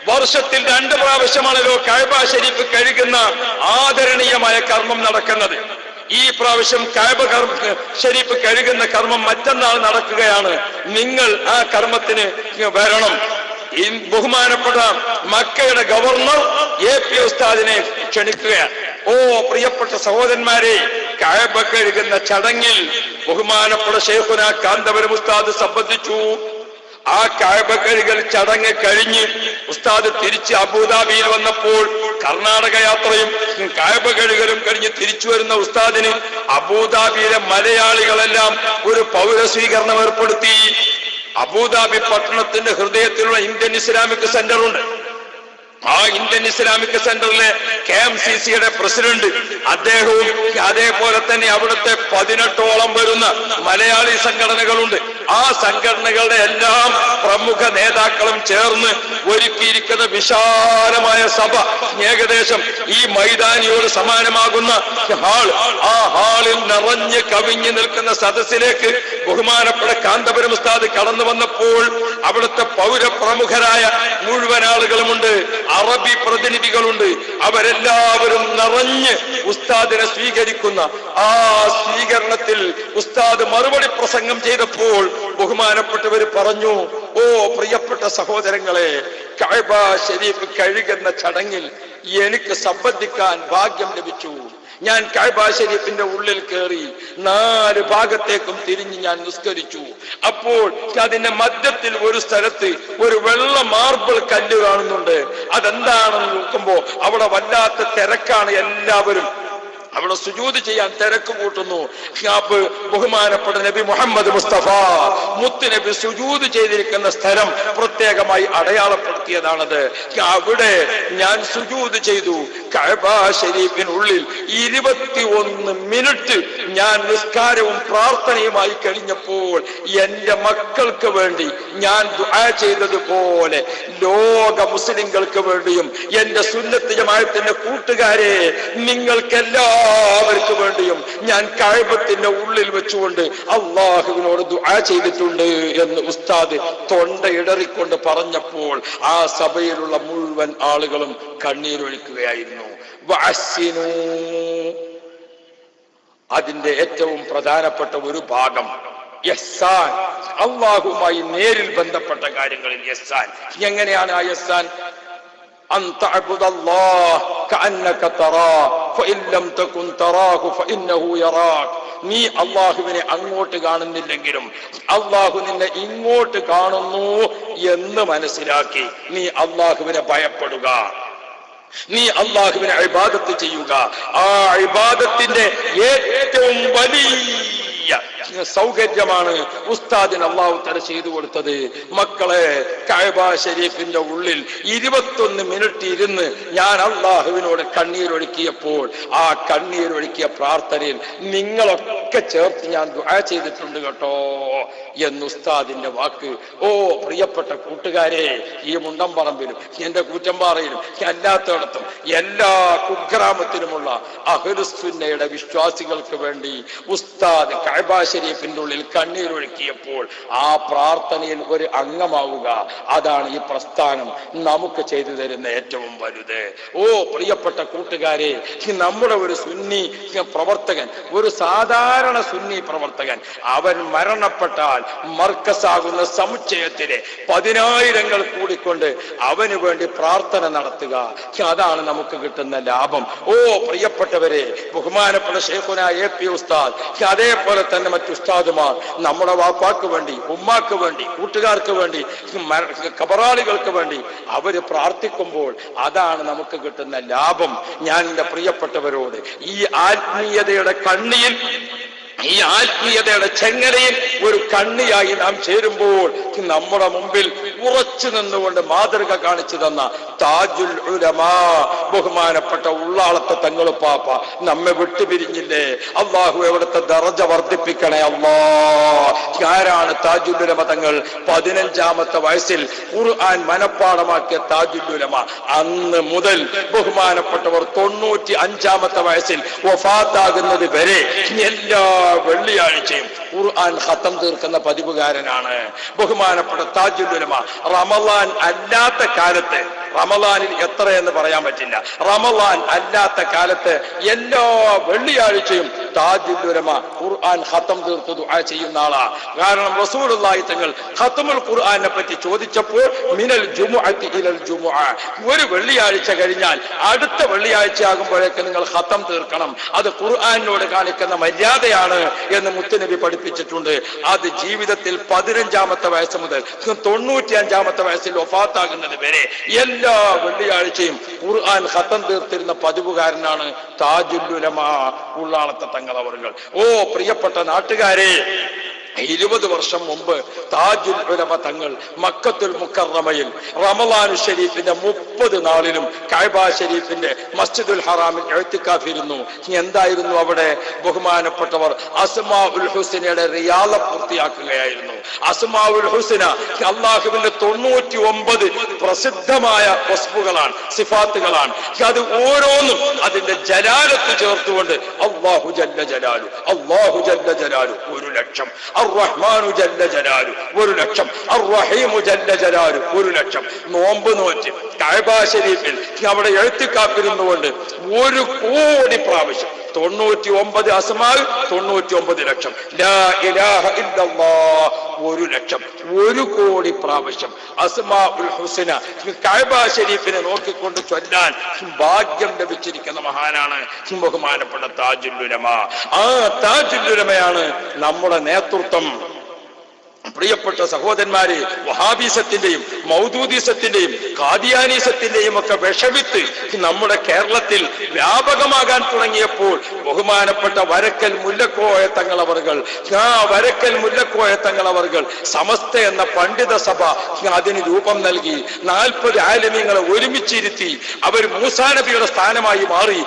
വർഷത്തിൽ 2 പ്രാവശ്യമാണല്ലോ കഅബ ശരീഫ് കഴുകുന്ന ആദരണീയമായ കർമ്മം നടക്കുന്നത്. ഈ പ്രാവശ്യം കഅബ ശരീഫ് കഴുകുന്ന കർമ്മം മറ്റന്നാൾ നടക്കുകയാണ്. നിങ്ങൾ ആ കർമ്മത്തിന് വരണം. ബഹുമാനപ്പെട്ട മക്കയുടെ ഗവർണർ AP ഉസ്താദിനെ ക്ഷണിക്കുകയാണ്. ഓ പ്രിയപ്പെട്ട സഹോദരന്മാരെ, കഅബ കഴുകുന്ന ചടങ്ങിൽ ബഹുമാനപ്പെട്ട ശൈഖുന കാന്തപുരം ഉസ്താദ് സംബന്ധിച്ചു. ആ കഅബ കഴുകൽ ചടങ്ങ് കഴിഞ്ഞ് ഉസ്താദ് തിരിച്ച് അബുദാബിയിൽ വന്നപ്പോൾ കർണാടക യാത്രയും കഅബ കഴുകലും കഴിഞ്ഞ് തിരിച്ചു വരുന്ന ഉസ്താദിന് അബുദാബിയിലെ മലയാളികളെല്ലാം ഒരു പൗരസ്വീകരണം ഏർപ്പെടുത്തി. അബുദാബി പട്ടണത്തിന്റെ ഹൃദയത്തിലുള്ള ഇന്ത്യൻ ഇസ്ലാമിക് സെന്റർ ഉണ്ട്. ആ ഇന്ത്യൻ ഇസ്ലാമിക് സെന്ററിലെ KMCCയുടെ പ്രസിഡന്റ് അദ്ദേഹവും അതേപോലെ തന്നെ അവിടുത്തെ 18ഓളം വരുന്ന മലയാളി സംഘടനകളുണ്ട്. ആ സംഘടനകളുടെ എല്ലാം പ്രമുഖ നേതാക്കളും ചേർന്ന് ഒരുക്കിയിരിക്കുന്ന വിശാലമായ സഭ, ഏകദേശം ഈ മൈതാനിയോട് സമാനമാകുന്ന ഹാൾ, ആ ഹാളിൽ നിറഞ്ഞ് കവിഞ്ഞു നിൽക്കുന്ന സദസ്സിലേക്ക് ബഹുമാനപ്പെട്ട കാന്തപുരം ഉസ്താദ് കടന്നു വന്നപ്പോൾ അവിടുത്തെ പൗരപ്രമുഖരായ മുഴുവൻ ആളുകളുമുണ്ട്, അറബി പ്രതിനിധികളുണ്ട്. അവരെല്ലാവരും നിറഞ്ഞ് ഉസ്താദിനെ സ്വീകരിക്കുന്ന ആ സ്വീകരണത്തിൽ ഉസ്താദ് മറുപടി പ്രസംഗം ചെയ്തപ്പോൾ ബഹുമാനപ്പെട്ടവർ പറഞ്ഞു, ഓ പ്രിയപ്പെട്ട സഹോദരങ്ങളെ, കഅബ ശരീഫ് കഴുകുന്ന ചടങ്ങിൽ എനിക്ക് സംബന്ധിക്കാൻ ഭാഗ്യം ലഭിച്ചു. ഞാൻ കഅബ ശരീഫിന്റെ ഉള്ളിൽ കയറി 4 ഭാഗത്തേക്കും തിരിഞ്ഞ് ഞാൻ നിസ്കരിച്ചു. അപ്പോൾ അതിന്റെ മധ്യത്തിൽ ഒരു സ്ഥലത്ത് ഒരു വെള്ള മാർബിൾ കല്ല് കാണുന്നുണ്ട്. അതെന്താണെന്ന് നോക്കുമ്പോ അവിടെ വല്ലാത്ത തിരക്കാണ്. എല്ലാവരും അവിടെ സുജൂദ് ചെയ്യാൻ തിരക്ക് കൂട്ടുന്നു. ബഹുമാനപ്പെട്ട നബി മുഹമ്മദ് മുസ്തഫ മുത്ത് നബി സുജൂദ് ചെയ്തിരിക്കുന്ന സ്ഥലം പ്രത്യേകമായി അടയാളപ്പെടുത്തിയതാണത്. അവിടെ ഞാൻ സുജൂദ് ചെയ്തു. കഅബ ശരീഫിനുള്ളിൽ 21 മിനിറ്റ് ഞാൻ നിസ്കാരവും പ്രാർത്ഥനയുമായി കഴിഞ്ഞപ്പോൾ എന്റെ മക്കൾക്ക് വേണ്ടി ഞാൻ ദുആ ചെയ്തതുപോലെ ലോക മുസ്ലിങ്ങൾക്ക് വേണ്ടിയും എന്റെ സുന്നത്ത് ജമാഅത്തിന്റെ കൂട്ടുകാരെ നിങ്ങൾക്കെല്ലാവർക്കും വേണ്ടിയും ഞാൻ കഅബത്തിന്റെ ഉള്ളിൽ വെച്ചുകൊണ്ട് അള്ളാഹുവിനോട് ദുആ ചെയ്തിട്ടുണ്ട് എന്ന് ഉസ്താദ് തൊണ്ടയിടറിക്കൊണ്ട് പറഞ്ഞപ്പോൾ ആ സഭയിലുള്ള മുഴുവൻ ആളുകളും കണ്ണീരൊഴുക്കുകയായിരുന്നു. വഅസ്സിനൂ, അതിന്റെ ഏറ്റവും പ്രധാനപ്പെട്ട ഒരു ഭാഗം യഹ്സാൻ, അള്ളാഹുമായി നേരിൽ ബന്ധപ്പെട്ട കാര്യങ്ങളിൽ യഹ്സാൻ. എങ്ങനെയാണ് ആ യഹ്സാൻ? അൻ തഅബുദല്ലാഹ കഅന്നക തറാഹു ഫഇൻ ലം തകുൻ തറാഹു ഫഇന്നഹു യറാക്. നീ അള്ളാഹുവിനെ അങ്ങോട്ട് കാണുന്നില്ലെങ്കിലും അള്ളാഹു നിന്നെ ഇങ്ങോട്ട് കാണുന്നു എന്ന് മനസ്സിലാക്കി നീ അള്ളാഹുവിനെ ഭയപ്പെടുക, നീ അള്ളാഹുവിനെ ഇബാദത്ത് ചെയ്യുക. ആ ഇബാദത്തിന്റെ ഏറ്റവും വലിയ സൗകര്യമാണ് ഉസ്താദിന് അള്ളാഹു തആല ചെയ്തു കൊടുത്തത്. മക്കളെ, കഅബ ശരീഫിന്റെ ഉള്ളിൽ 21 മിനിറ്റ് ഇരുന്ന് ഞാൻ അള്ളാഹുവിനോട് കണ്ണീരൊഴുക്കിയപ്പോൾ ആ കണ്ണീരൊഴുക്കിയ പ്രാർത്ഥനയിൽ നിങ്ങളൊക്കെ ചേർത്ത് ഞാൻ ദുആ ചെയ്തിട്ടുണ്ട് കേട്ടോ എന്ന് ഉസ്താദിന്റെ വാക്ക്. ഓ പ്രിയപ്പെട്ട കൂട്ടുകാരെ, ഈ മുണ്ടംപറമ്പിലും എന്റെ കൂറ്റമ്പാറയിലും അല്ലാത്തയിടത്തും എല്ലാ കുഗ്രാമത്തിലുമുള്ള അഹ്ലുസുന്നയുടെ വിശ്വാസികൾക്ക് വേണ്ടി ഉസ്താദ് കഅബ ശരീഫിന്റെ ഉള്ളിൽ കണ്ണീരൊഴുക്കിയപ്പോൾ ആ പ്രാർത്ഥനയിൽ ഒരു അംഗമാവുക, അതാണ് ഈ പ്രസ്ഥാനം നമുക്ക് ചെയ്തു തരുന്ന ഏറ്റവും വലുത്. ഓ പ്രിയപ്പെട്ട കൂട്ടുകാരെ, നമ്മുടെ ഒരു സുന്നി പ്രവർത്തകൻ, ഒരു സാധാരണ സുന്നി പ്രവർത്തകൻ, അവൻ മരണപ്പെട്ടാൽ മർക്കസാകുന്ന സമുച്ചയത്തിലെ 10,000 കൂടിക്കൊണ്ട് അവന് വേണ്ടി പ്രാർത്ഥന നടത്തുക, അതാണ് നമുക്ക് കിട്ടുന്ന ലാഭം. ഓ പ്രിയപ്പെട്ടവരെ, ബഹുമാനപ്പെട്ട ശൈഖുനാ AP ഉസ്താദ്, അതേപോലെ തന്നെ മറ്റു ഉസ്താദുമാർ നമ്മുടെ വാപ്പാക്ക് വേണ്ടി, ഉമ്മാക്ക് വേണ്ടി, കൂട്ടുകാർക്ക് വേണ്ടി, കബറാളികൾക്ക് വേണ്ടി അവര് പ്രാർത്ഥിക്കുമ്പോൾ അതാണ് നമുക്ക് കിട്ടുന്ന ലാഭം. ഞാൻ എന്റെ പ്രിയപ്പെട്ടവരോട് ഈ ആത്മീയതയുടെ കണ്ണിയിൽ, ഈ ആത്മീയതയുടെ ചെങ്ങലയിൽ ഒരു കണ്ണിയായി നാം ചേരുമ്പോൾ നമ്മുടെ മുമ്പിൽ ഉറച്ചു നിന്നുകൊണ്ട് മാതൃക കാണിച്ചു തന്ന താജുൽ ഉലമാ ബഹുമാനപ്പെട്ട ഉള്ളാളത്തെ തങ്ങളുപ്പാപ്പ നമ്മെ വിട്ടുപിരിഞ്ഞില്ലേ. അള്ളാഹു എവിടുത്തെ ദറജ വർദ്ധിപ്പിക്കണേ അല്ലാ. ആരാണ് താജുൽ ഉലമ തങ്ങൾ? 15-ാമത്തെ വയസ്സിൽ ഖുർആൻ മനപ്പാടമാക്കിയ താജുൽ ഉലമ. അന്ന് മുതൽ ബഹുമാനപ്പെട്ടവർ 95-ാമത്തെ വയസ്സിൽ വഫാത്താകുന്നത് വരെ എല്ലാ വെള്ളിയാഴ്ചയും ഖുർആൻ ഖത്തം തീർക്കുന്ന പതിവുകാരനാണ് ബഹുമാനപ്പെട്ട താജുൽ ഉലമ. റമളാൻ അല്ലാത്ത കാലത്ത്, റമളാനിൽ എത്ര എന്ന് പറയാൻ പറ്റില്ല, റമളാൻ അല്ലാത്ത കാലത്ത് എല്ലാ വെള്ളിയാഴ്ചയും താജുൽ ഉലമ ഖുർആൻ ഖത്തം തീർത്ത് ദുആ ചെയ്യുന്ന ആളാ. കാരണം റസൂലുള്ളാഹി തങ്ങൾ ഖത്തമുൽ ഖുർആനെ പറ്റി ചോദിച്ചപ്പോൾ മിനൽ ജുമുഅത്തി ഇലൽ ജുമുഅ, ഒരു വെള്ളിയാഴ്ച കഴിഞ്ഞാൽ അടുത്ത വെള്ളിയാഴ്ച ആകുമ്പോഴേക്ക് നിങ്ങൾ ഖത്തം തീർക്കണം, അത് ഖുർആനോട് കാണിക്കുന്ന മര്യാദയാണ് എന്ന് മുത്തുനബി പഠിപ്പിച്ചിട്ടുണ്ട്. അത് ജീവിതത്തിൽ 15-ാമത്തെ വയസ്സ് മുതൽ 95-ാമത്തെ വയസ്സിൽ വഫാത്താകുന്നത് വരെ എല്ലാ വെള്ളിയാഴ്ചയും ഖുർആൻ ഖത്തം തീർത്തിരുന്ന പതിവുകാരനാണ് താജുൽ ഉലമ ഉള്ളാളത്തെ തങ്ങൾ അവർകൾ. ഓ പ്രിയപ്പെട്ട നാട്ടുകാരെ, 20 വർഷം മുമ്പ് താജുൽ ഉലമ തങ്ങൾ മക്കത്തുൽ മുക്കറമയിൽ റമളാനു ഷരീഫിന്റെ 30 നാളിലും കഅബ ഷരീഫിന്റെ മസ്ജിദുൽ ഹറാമിൽ ഇഅ്തികാഫിരുന്നു. എന്തായിരുന്നു അവിടെ? ബഹുമാനപ്പെട്ടവർ അസ്മാഉൽ ഹുസ്നയുടെ റിയാള പൂർത്തിയാക്കുകയായിരുന്നു. അസ്മാഉൽ ഹുസ്ന അല്ലാഹുവിന്റെ 99 പ്രസിദ്ധമായ വസ്ഫുകളാണ്, സിഫാത്തുകളാണ്. അത് ഓരോന്നും അതിന്റെ ജലാലത്ത് ചേർത്തുകൊണ്ട് അല്ലാഹു ജല്ല ജലാലു, അല്ലാഹു ജല്ല ജലാലു 1,00,000, അർ-റഹ്മാനു ജല്ല ജലാലു 1,00,000, അർ-റഹീമു ജല്ല ജലാലു 1,00,000. നോമ്പ് നോറ്റ് കഅബ ശരീഫിൽ അവിടെ ഇഅ്തികാഫിരുന്നുകൊണ്ട് 1 കോടി പ്രാവശ്യം 99 അസ്മാ 99 ലക്ഷം, ലാ ഇലാഹ ഇല്ലല്ലാഹ് 1 ലക്ഷം, 1 കോടി പ്രാവശ്യം അസ്മാഉൽ ഹുസ്ന കഅബ ശരീഫിനെ നോക്കിക്കൊണ്ട് ചൊല്ലാൻ ഭാഗ്യം ലഭിച്ചിരിക്കുന്ന മഹാനാണ് ബഹുമാനപ്പെട്ട താജുൽ ഉലമ. ആ താജുൽ ഉലമയാണ് നമ്മുടെ നേതൃത്വം. പ്രിയപ്പെട്ട സഹോദരന്മാരെ, വഹാബിസത്തിന്റെയും മൗദൂദിസത്തിന്റെയും ഖാദിയാനിസത്തിന്റെയും ഒക്കെ വിഷവിത്ത് നമ്മുടെ കേരളത്തിൽ വ്യാപകമാകാൻ തുടങ്ങിയപ്പോൾ ബഹുമാനപ്പെട്ട വരക്കൽ മുല്ലക്കോയ തങ്ങളവർകൾ സമസ്ത എന്ന പണ്ഡിത സഭ അതിന് രൂപം നൽകി. 40 ആലിമീങ്ങളെ ഒരുമിച്ചിരുത്തി അവർ മൂസാ നബിയുടെ സ്ഥാനമായി മാറി.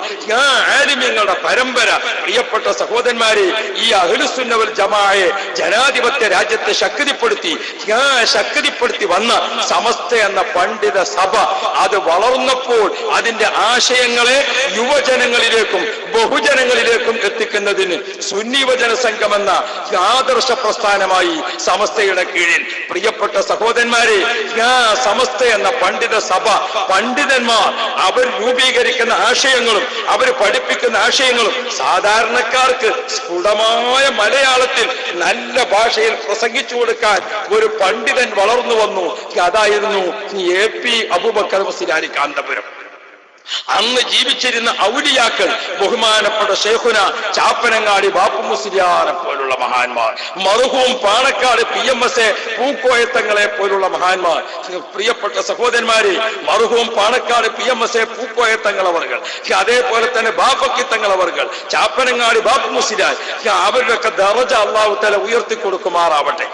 ആലിമീങ്ങളുടെ പരമ്പര. പ്രിയപ്പെട്ട സഹോദരന്മാരെ, ഈ അഹ്ലുസുന്ന വൽ ജമാഅയെ ജനാധിപത്യ രാജ്യത്തെ ശക്തിപ്പെടുത്തി വന്ന സമസ്ത എന്ന പണ്ഡിത സഭ അത് വളർന്നപ്പോൾ അതിന്റെ ആശയങ്ങളെ യുവജനങ്ങളിലേക്കും ബഹുജനങ്ങളിലേക്കും എത്തിക്കുന്നതിന് സുന്നി യുവജന സംഘം എന്ന ആദർശ പ്രസ്ഥാനമായി സമസ്തയുടെ കീഴിൽ. പ്രിയപ്പെട്ട സഹോദരന്മാരെ, സമസ്ത എന്ന പണ്ഡിത സഭ, പണ്ഡിതന്മാർ അവർ രൂപീകരിക്കുന്ന ആശയങ്ങളും അവർ പഠിപ്പിക്കുന്ന ആശയങ്ങളും സാധാരണക്കാർക്ക് സ്ഫുടമായ മലയാളത്തിൽ നല്ല ഭാഷയിൽ പ്രസംഗിച്ചു കൊടുക്കാൻ ഒരു പണ്ഡിതൻ വളർന്നു വന്നു. അതായിരുന്നു AP അബൂബക്കർ മുസ്ലിയാരി കാന്തപുരം. അന്ന് ജീവിച്ചിരുന്ന ഔലിയാക്കൾ ബഹുമാനപ്പെട്ട ശൈഖുന ചാപ്പനങ്ങാടി ബാപ്പു മുസ്ലിയാരെ പോലുള്ള മഹാന്മാർ, മർഹൂം പാണക്കാട് PMS പൂക്കോയത്തങ്ങളെ പോലുള്ള മഹാന്മാർ. പ്രിയപ്പെട്ട സഹോദരന്മാരെ, മർഹൂം പാണക്കാട് PMS പൂക്കോയത്തങ്ങളവർകൾ, അതേപോലെ തന്നെ ബാപ്പക്കിത്തങ്ങളവർകൾ, ചാപ്പനങ്ങാടി ബാപ്പു മുസ്ലിയാർ, അവരുടെയൊക്കെ ദറജ അല്ലാഹു തആല ഉയർത്തി കൊടുക്കുമാറാവട്ടെ.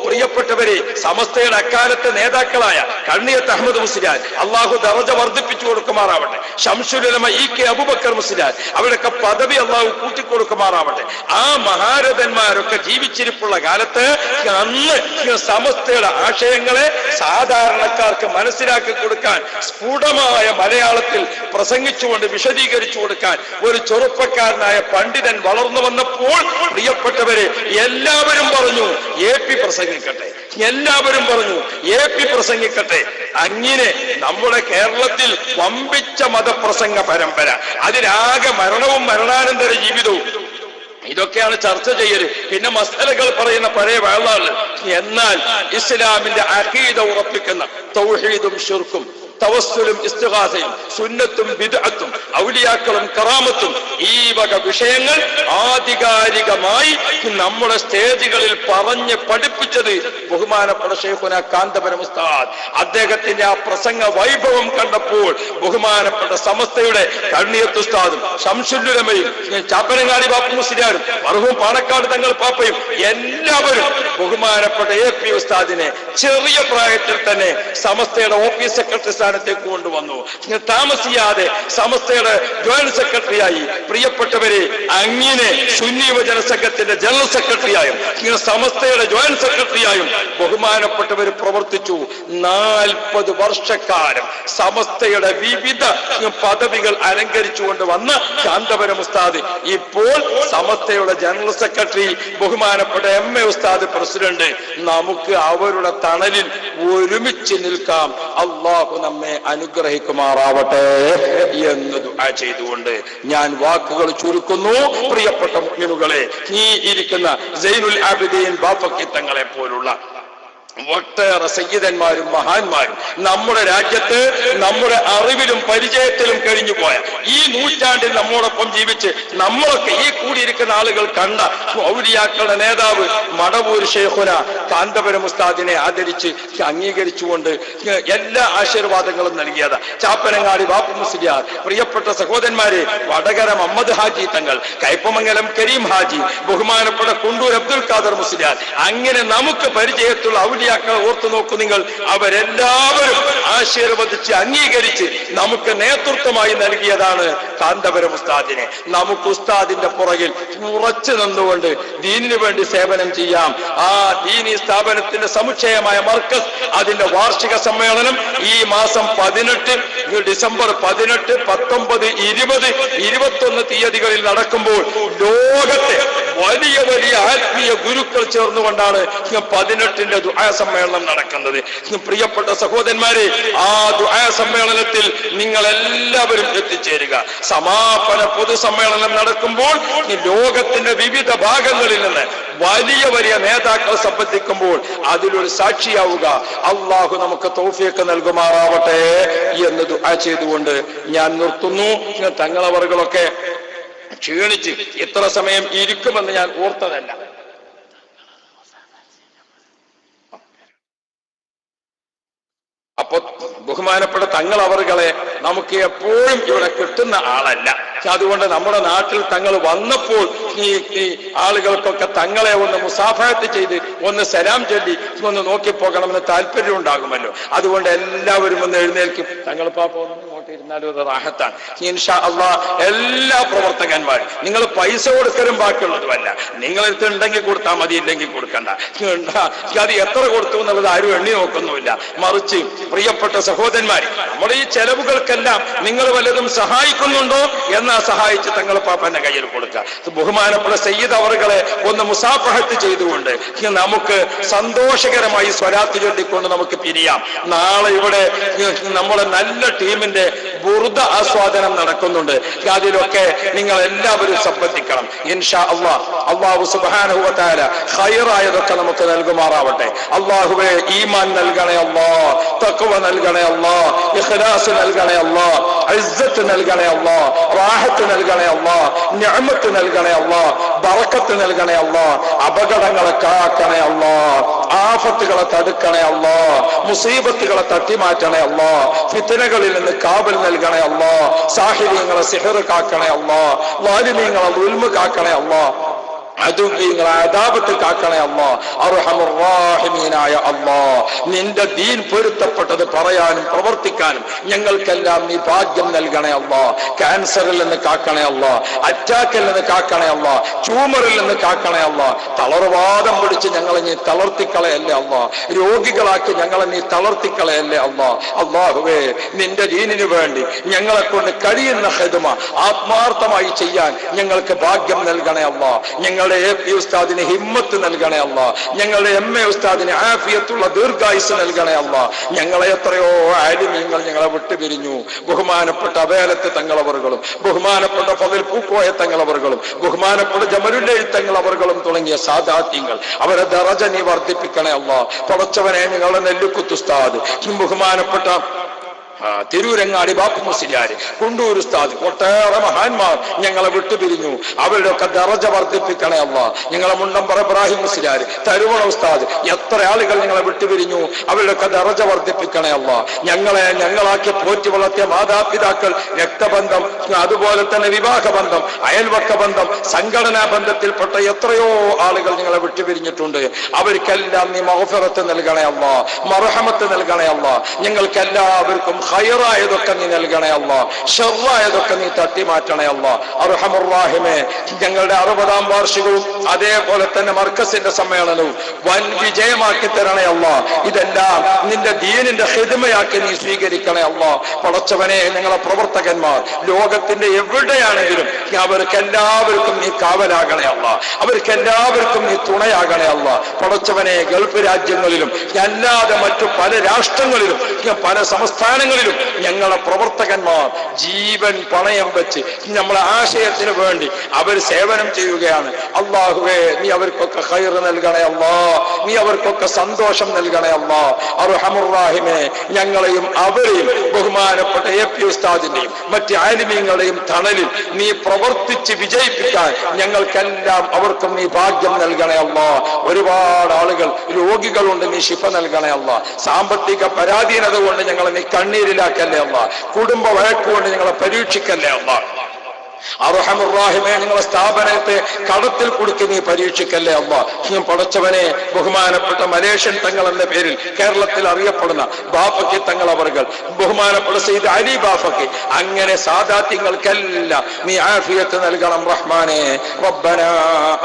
പ്രിയപ്പെട്ടവരെ, സമസ്തയുടെ അക്കാലത്തെ നേതാക്കളായ കണ്ണിയത്ത് അഹമ്മദ് മുസ്ലിയാർ അല്ലാഹു ദറജ വർദ്ധിപ്പിച്ചു കൊടുക്കുമാറാവട്ടെ. ശംസുൽ ഉലമ EK അബൂബക്കർ മുസ്ലിയാർ അവരൊക്കെ പദവി അല്ലാഹു കൂട്ടിക്കൊടുക്കുമാറാവട്ടെ. ആ മഹാരഥന്മാരൊക്കെ ജീവിച്ചിരിപ്പുള്ള കാലത്ത് അന്ന് സമസ്തയുടെ ആശയങ്ങളെ സാധാരണക്കാർക്ക് മനസ്സിലാക്കി കൊടുക്കാൻ, സ്ഫുടമായ മലയാളത്തിൽ പ്രസംഗിച്ചുകൊണ്ട് വിശദീകരിച്ചു കൊടുക്കാൻ ഒരു ചെറുപ്പക്കാരനായ പണ്ഡിതൻ വളർന്നു വന്നപ്പോൾ പ്രിയപ്പെട്ടവരെ എല്ലാവരും പറഞ്ഞു AP പ്രസംഗിക്കട്ടെ, എല്ലാവരും പറഞ്ഞു AP പ്രസംഗിക്കട്ടെ. അങ്ങനെ നമ്മുടെ കേരളത്തിൽ വമ്പിച്ച മതപ്രസംഗ പരമ്പര, അതിലാകെ മരണവും മരണാനന്തര ജീവിതവും ഇതൊക്കെയാണ് ചർച്ച ചെയ്യല്. പിന്നെ മസലകൾ പറയുന്ന പഴയ വേളാള്. എന്നാൽ ഇസ്ലാമിന്റെ അഖീദ ഉറപ്പിക്കുന്ന തൗഹീദും ശിർക്കും തവസ്സുലും ഇസ്തിഗാസയും സുന്നത്തും ബിദ്അത്തും ഔലിയാക്കളും കറാമത്തും ഈ വക വിഷയങ്ങൾ ആധികാരികമായി നമ്മുടെ സ്റ്റേജുകളിൽ പറഞ്ഞ് പഠിപ്പിച്ചത് ബഹുമാനപ്പെട്ട ശൈഖുന കാന്തപുരം ഉസ്താദ്. അദ്ദേഹത്തിന്റെ ആ പ്രസംഗ വൈഭവം കണ്ടപ്പോൾ ബഹുമാനപ്പെട്ട സമസ്തയുടെ കണ്ണിയത്ത് ഉസ്താദും ശംസുൽ ഉലമയും ചാപ്പനങ്ങാടി ബാപ്പു മുസ്ലിയാരും മർഹൂം പാണക്കാട് തങ്ങൾ പാപ്പയും എല്ലാവരും ബഹുമാനപ്പെട്ട AP ഉസ്താദിനെ ചെറിയ പ്രായത്തിൽ തന്നെ സമസ്തയുടെ ഓഫീസ് സെക്രട്ടറി സ്ഥാനത്തേക്ക് കൊണ്ടുവന്നു. താമസിയാതെ സമസ്തയുടെ ജോയിന്റ് സെക്രട്ടറിയായി. പ്രിയപ്പെട്ടവരെ, അങ്ങനെ സുന്നി യുവജന സംഘത്തിന്റെ ജനറൽ സെക്രട്ടറിയായും സമസ്തയുടെ ജോയിന്റ് സെക്രട്ടറിയായും ബഹുമാനപ്പെട്ടവർ പ്രവർത്തിച്ചു. 40 വർഷക്കാലം സമസ്തയുടെ വിവിധ പദവികൾ അലങ്കരിച്ചുകൊണ്ട് വന്ന കാന്തപുരം ഉസ്താദ് ഇപ്പോൾ സമസ്തയുടെ ജനറൽ സെക്രട്ടറി, ബഹുമാനപ്പെട്ട MA ഉസ്താദ് പ്രസിഡന്റ്. നമുക്ക് അവരുടെ തണലിൽ ഒരുമിച്ച് നിൽക്കാം. അല്ലാഹു നമ്മെ അനുഗ്രഹിക്കുമാറാവട്ടെ എന്ന് ദുആ ചെയ്തുകൊണ്ട് ഞാൻ വാക്കുകൾ ചുരുക്കുന്നു. പ്രിയപ്പെട്ട മുഅ്മിനുകളെ, ഈ ഇരിക്കുന്ന സൈനുൽ ആബിദീൻ ബാഫക്കി തങ്ങളെ പോലുള്ള ഒട്ടേറെ സയ്യിദന്മാരും മഹാന്മാരും നമ്മുടെ രാജ്യത്ത് നമ്മുടെ അറിവിലും പരിചയത്തിലും കഴിഞ്ഞു പോയ ഈ നൂറ്റാണ്ടിൽ നമ്മോടൊപ്പം ജീവിച്ച് നമ്മളൊക്കെ ഈ കൂടിയിരിക്കുന്ന ആളുകൾ കണ്ട ഔലിയാക്കളുടെ നേതാവ് മടവൂർ ശൈഖുന കാന്തപുരം ഉസ്താദിനെ ആദരിച്ച് അംഗീകരിച്ചുകൊണ്ട് എല്ലാ ആശീർവാദങ്ങളും നൽകിയത് ചാപ്പനങ്ങാടി ബാപ്പു മുസ്ലിയാർ, പ്രിയപ്പെട്ട സഹോദരന്മാരെ വടകര മുഹമ്മദ് ഹാജി തങ്ങൾ, കയ്പമംഗലം കരീം ഹാജി, ബഹുമാനപ്പെട്ട കുണ്ടൂർ അബ്ദുൽ ഖാദർ മുസ്ലിയാർ, അങ്ങനെ നമുക്ക് പരിചയത്തുള്ള ഔലിയാക്കളെ ഓർത്തു നോക്കൂ നിങ്ങൾ. അവരെല്ലാവരും ആശീർവദിച്ച് അംഗീകരിച്ച് നമുക്ക് നേതൃത്വമായി നൽകിയതാണ് കാന്തപുരം ഉസ്താദിനെ. നമുക്ക് ഉസ്താദിന്റെ പുറകിൽ ഉറച്ചു നിന്നുകൊണ്ട് ദീനിനു വേണ്ടി സേവനം ചെയ്യാം. ആ ദീനി സ്ഥാപനത്തിന്റെ സമുച്ചയമായ മർക്കസ് അതിന്റെ വാർഷിക സമ്മേളനം ഈ മാസം 18 ഡിസംബർ 18, 19, 20, 21 തീയതികളിൽ നടക്കുമ്പോൾ ലോകത്തെ വലിയ വലിയ ആത്മീയ ഗുരുക്കൾ ചേർന്നുകൊണ്ടാണ് 18ന്റെ ദുആ സമ്മേളനം നടക്കുന്നത്. പ്രിയപ്പെട്ട സഹോദരന്മാരെ, ആ ദുആ സമ്മേളനത്തിൽ നിങ്ങൾ എല്ലാവരും എത്തിച്ചേരുക. സമാപന പൊതുസമ്മേളനം നടക്കുമ്പോൾ ലോകത്തിന്റെ വിവിധ ഭാഗങ്ങളിൽ നിന്ന് വലിയ വലിയ നേതാക്കൾ സംബന്ധിക്കുമ്പോൾ അതിലൊരു സാക്ഷിയാവുക. അള്ളാഹു നമുക്ക് തൗഫീഖ് നൽകുമാറാവട്ടെ എന്ന് ദുആ ചെയ്തുകൊണ്ട് ഞാൻ നിർത്തുന്നു. തങ്ങളവറുകളൊക്കെ ക്ഷീണിച്ച് ഇത്ര സമയം ഇരിക്കുമെന്ന് ഞാൻ ഓർത്തതല്ല. അപ്പൊ ബഹുമാനപ്പെട്ട തങ്ങളവറുകളെ നമുക്ക് എപ്പോഴും ഇവിടെ കിട്ടുന്ന ആളല്ല. അതുകൊണ്ട് നമ്മുടെ നാട്ടിൽ തങ്ങൾ വന്നപ്പോൾ ഈ ആളുകൾക്കൊക്കെ തങ്ങളെ ഒന്ന് മുസാഫഹത്ത് ചെയ്ത് ഒന്ന് സലാം ചൊല്ലി ഒന്ന് നോക്കിപ്പോകണമെന്ന് താല്പര്യം ഉണ്ടാകുമല്ലോ. അതുകൊണ്ട് എല്ലാവരും ഒന്ന് എഴുന്നേൽക്കും. തങ്ങൾ പാപ്പൊന്നും ഇങ്ങോട്ട് ഇരുന്നാലും അത് റാഹത്താണ്. ഇൻഷാ അള്ളാഹ് എല്ലാ പ്രവർത്തകന്മാരും നിങ്ങൾ പൈസ കൊടുക്കലും ബാക്കിയുള്ളതുമല്ല. നിങ്ങളെടുത്ത് ഉണ്ടെങ്കിൽ കൊടുത്താൽ മതി, ഇല്ലെങ്കിൽ കൊടുക്കണ്ട. അത് എത്ര കൊടുത്തു എന്നുള്ളത് ആരും എണ്ണി നോക്കുന്നുമില്ല. മറിച്ച് പ്രിയപ്പെട്ട സഹോദരന്മാർ, നമ്മുടെ ഈ ചെലവുകൾക്കെല്ലാം നിങ്ങൾ വല്ലതും സഹായിക്കുന്നുണ്ടോ എന്നാ സഹായിച്ച് തങ്ങൾ പാപ്പന്റെ കയ്യിൽ കൊടുക്കുക. ബഹുമാനപ്പെട്ട സയ്യിദ് അവറുകളെ ഒന്ന് മുസാഫഹത്ത് ചെയ്തുകൊണ്ട് നമുക്ക് സന്തോഷകരമായി സ്വലാത്ത് ചൊല്ലിക്കൊണ്ട് നമുക്ക് പിരിയാം. നാളെ ഇവിടെ നമ്മുടെ നല്ല ടീമിന്റെ ബുർദ ആസ്വാദനം നടക്കുന്നുണ്ട്. അതിലൊക്കെ നിങ്ങൾ എല്ലാവരും സംബന്ധിക്കണം ഇൻഷാ അല്ലാഹ്. അല്ലാഹു സുബ്ഹാനഹു വ തആല ഖൈറായതൊക്കെ നമുക്ക് നൽകുമാറാവട്ടെ. അല്ലാഹുവേ, ഈമാൻ നൽകണേ അല്ലാഹ്, തഖ്വ നൽകണേ അല്ലാഹ്, ഇഖ്ലാസ് നൽകണേ അല്ലാഹ്, ഇസ്സത്ത് നൽകണേ അല്ലാഹ്, റാഹത്ത് നൽകണേ അല്ലാഹ്, നിഅമത്ത് നൽകണേ അല്ലാഹ്, ബറക്കത്ത് നൽകണേ അല്ലാഹ്, അപകടങ്ങളെ കാക്കണേ അല്ലാഹ്, ആഫത്തുകളെ തടുക്കണേ അല്ലാഹ്, മുസീബത്തുകളെ തട്ടിമാറ്റണേ അല്ലാഹ്, ഫിത്നകളിൽ നിന്ന് കാവൽ നൽകണേ അല്ലാഹ്, സാഹിര്യങ്ങളെ സിഹർ കാക്കണേ അല്ലാഹ്, ളാലിമീങ്ങളെ ദുൽമ കാക്കണേ അല്ലാഹ്, അതുങ്ങളെ അദാബത്ത് കാക്കണേ അല്ലാഹ്. അർഹമുർ റഹീമീനായ അല്ലാഹ്, നിന്റെ ദീൻ പൊരുത്തപ്പെട്ടത് പറയാനും പ്രവർത്തിക്കാനും ഞങ്ങൾക്കെല്ലാം നീ ഭാഗ്യം നൽകണേ അല്ലാഹ്. ക്യാൻസറിൽ നിന്ന് കാക്കണേ അല്ലാഹ്, അറ്റാക്കിൽ നിന്ന് കാക്കണേ അല്ലാഹ്, ട്യൂമറിൽ നിന്ന് കാക്കണേ അല്ലാഹ്. തളർവാദം പിടിച്ച് ഞങ്ങളെ നീ തളർത്തിക്കളയല്ലേ അല്ലാഹ്. രോഗികളാക്കി ഞങ്ങളെ നീ തളർത്തിക്കളയല്ലേ അല്ലാഹ്. അല്ലാഹുവേ, നിന്റെ ദീനിനു വേണ്ടി ഞങ്ങളെ കൊണ്ട് കഴിയുന്ന ഖിദ്മ ആത്മാർത്ഥമായി ചെയ്യാൻ ഞങ്ങൾക്ക് ഭാഗ്യം നൽകണേ അല്ലാഹ്. ഞങ്ങളുടെ AP ഉസ്താദിന് ഹിമ്മത്ത് നൽകണേ അല്ലാഹ്. ഞങ്ങളുടെ MA ഉസ്താദിന് ആഫിയത്തുള്ള ദീർഘായുസ് നൽകണേ അല്ലാഹ്. ഞങ്ങളെ എത്രയോ ആലിമീങ്ങൾ ഞങ്ങളെ വിട്ടുപിരിഞ്ഞു. ബഹുമാനപ്പെട്ട അവേലത്ത് തങ്ങളവറുകളും ബഹുമാനപ്പെട്ട ഫളിൽ പൂക്കോയ തങ്ങളവറുകളും ബഹുമാനപ്പെട്ട ജമലുല്ലൈൽ തങ്ങളവറുകളും തുടങ്ങിയ സാദാത്യങ്ങൾ, അവരെ ദറജ നീ വർദ്ധിപ്പിക്കണേ അല്ലാഹ്. പടച്ചവനെ, ഞങ്ങളുടെ നെല്ലിക്കുത്ത് ഉസ്താദ്, ബഹുമാനപ്പെട്ട തിരൂരങ്ങാടി ബാപ്പു മുസ്ലിയാര്, കുണ്ടൂർ ഉസ്താദ്, ഒട്ടേറെ മഹാന്മാർ ഞങ്ങളെ വിട്ടുപിരിഞ്ഞു. അവരുടെ ഒക്കെ ദറജ വർദ്ധിപ്പിക്കണേ അല്ലാഹ്. ഞങ്ങളെ മുണ്ടമ്പറ ഇബ്രാഹിം മുസ്ലിയാര്, തരുവണ ഉസ്താദ്, എത്ര ആളുകൾ ഞങ്ങളെ വിട്ടുപിരിഞ്ഞു. അവരുടെ ഒക്കെ ദറജ വർദ്ധിപ്പിക്കണേ അല്ലാഹ്. ഞങ്ങളാക്കി പോറ്റി വളർത്തിയ മാതാപിതാക്കൾ, രക്തബന്ധം, അതുപോലെ തന്നെ വിവാഹബന്ധം, അയൽവക്ക ബന്ധം, സംഘടനാ ബന്ധത്തിൽപ്പെട്ട എത്രയോ ആളുകൾ ഞങ്ങളെ വിട്ടുപിരിഞ്ഞിട്ടുണ്ട്. അവർക്കെല്ലാം നീ മഗ്ഫിറത്ത് നൽകണേ അല്ലാഹ്, മർഹമത്ത് നൽകണേ അല്ലാഹ്. ഞങ്ങൾക്കെല്ലാവർക്കും ഖൈറായതൊക്കെ നീ നൽകണേ അല്ലാഹ്, ശർറായതൊക്കെ നീ തട്ടിമാറ്റണേ അല്ലാഹ്. അർഹമുർ റഹീമേ, ഞങ്ങളുടെ 60-ാം വാർഷികവും അതേപോലെ തന്നെ മർക്കസിന്റെ സമ്മേളനവും വൻ വിജയമാക്കി തരണേ അല്ലാഹ്. ഇതെല്ലാം നിന്റെ ദീനിന്റെ ഖിദ്മയാക്കി നീ സ്വീകരിക്കണേ അല്ലാഹ്. പടച്ചവനെ, ഞങ്ങളെ പ്രവർത്തകന്മാർ ലോകത്തിന്റെ എവിടെയാണെങ്കിലും അവർക്കെല്ലാവർക്കും നീ കാവലാകണേ അല്ലാഹ്. അവർക്കെല്ലാവർക്കും നീ തുണയാകണേ അല്ലാഹ്. പടച്ചവനെ, ഗൾഫ് രാജ്യങ്ങളിലും അല്ലാതെ മറ്റു പല രാഷ്ട്രങ്ങളിലും പല സംസ്ഥാനങ്ങളിലും ഞങ്ങളെ പ്രവർത്തകന്മാർ ജീവൻ പണയം വെച്ച് നമ്മളെ ആശയത്തിന് വേണ്ടി അവർ സേവനം ചെയ്യുകയാണ്. അല്ലാഹുവേ, നീ അവർക്കൊക്കെ ഖൈർ നൽകണേ അല്ലാഹ്. നീ അവർക്കൊക്കെ സന്തോഷം നൽകണേ അല്ലാഹ്. അർഹമുർ റഹീമേ, ഞങ്ങളെയും അവരെയും ബഹുമാനപ്പെട്ട AP ഉസ്താദിന്റെയും മറ്റ് ആലിമീങ്ങളുടെയും തണലിൽ നീ പ്രവർത്തിച്ച് വിജയിപ്പിക്കാൻ ഞങ്ങൾക്കെല്ലാം അവർക്കും നീ ഭാഗ്യം നൽകണേ അല്ലാഹ്. ഒരുപാട് ആളുകൾ രോഗികളുണ്ട്, നീ ശിഫ നൽകണേ അല്ലാഹ്. സാമ്പത്തിക പരാധീനത കൊണ്ട് ഞങ്ങളെ നീ കണ്ണീരിലാക്കല്ലേ അല്ലാഹ്. കുടുംബ വഴക്കുകൊണ്ട് ഞങ്ങളെ പരീക്ഷിക്കല്ലേ അല്ലാഹ്. അർഹമുർ റഹീമേ, ഞങ്ങളുടെ സ്ഥാപനത്തെ കടത്തിൽ കുടുക്കി നീ പരീക്ഷിക്കല്ലേ അല്ലാഹ്. പടച്ചവനെ, ബഹുമാനപ്പെട്ട മലേഷ്യൻ തങ്ങൾ എന്ന പേരിൽ കേരളത്തിൽ അറിയപ്പെടുന്ന ബാഫക്കി തങ്ങൾ അവർകൾ, ബഹുമാനപ്പെട്ട സയ്യിദ് അലി ബാഫക്കി, അങ്ങനെ സാദാത്യങ്ങൾക്കെല്ലാം നീ ആഫിയത്ത് നൽകണം റഹ്മാനെ. റബ്ബനാ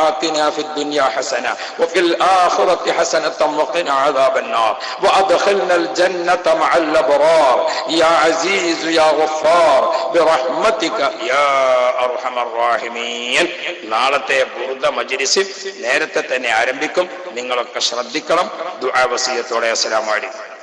ആതിനാ ഫിദ് ദുനിയാ ഹസന വഫിൽ ആഖിറതി ഹസനതൻ വഖിനാ അദാബന്നാർ വഅദ്ഖിൽനൽ ജന്നത മഅൽ അബ്റാർ യാ അസീസ് യാ ഗഫാർ ബിറഹ്മതിക യാ അർഹമർ റഹീമീൻ. നാളത്തെ ബുർദ മജ്ലിസ് നേരത്തെ തന്നെ ആരംഭിക്കും. നിങ്ങളൊക്കെ ശ്രദ്ധിക്കണം. ദുആ വസിയത്തോടെ അസ്സലാമു അലൈക്കും.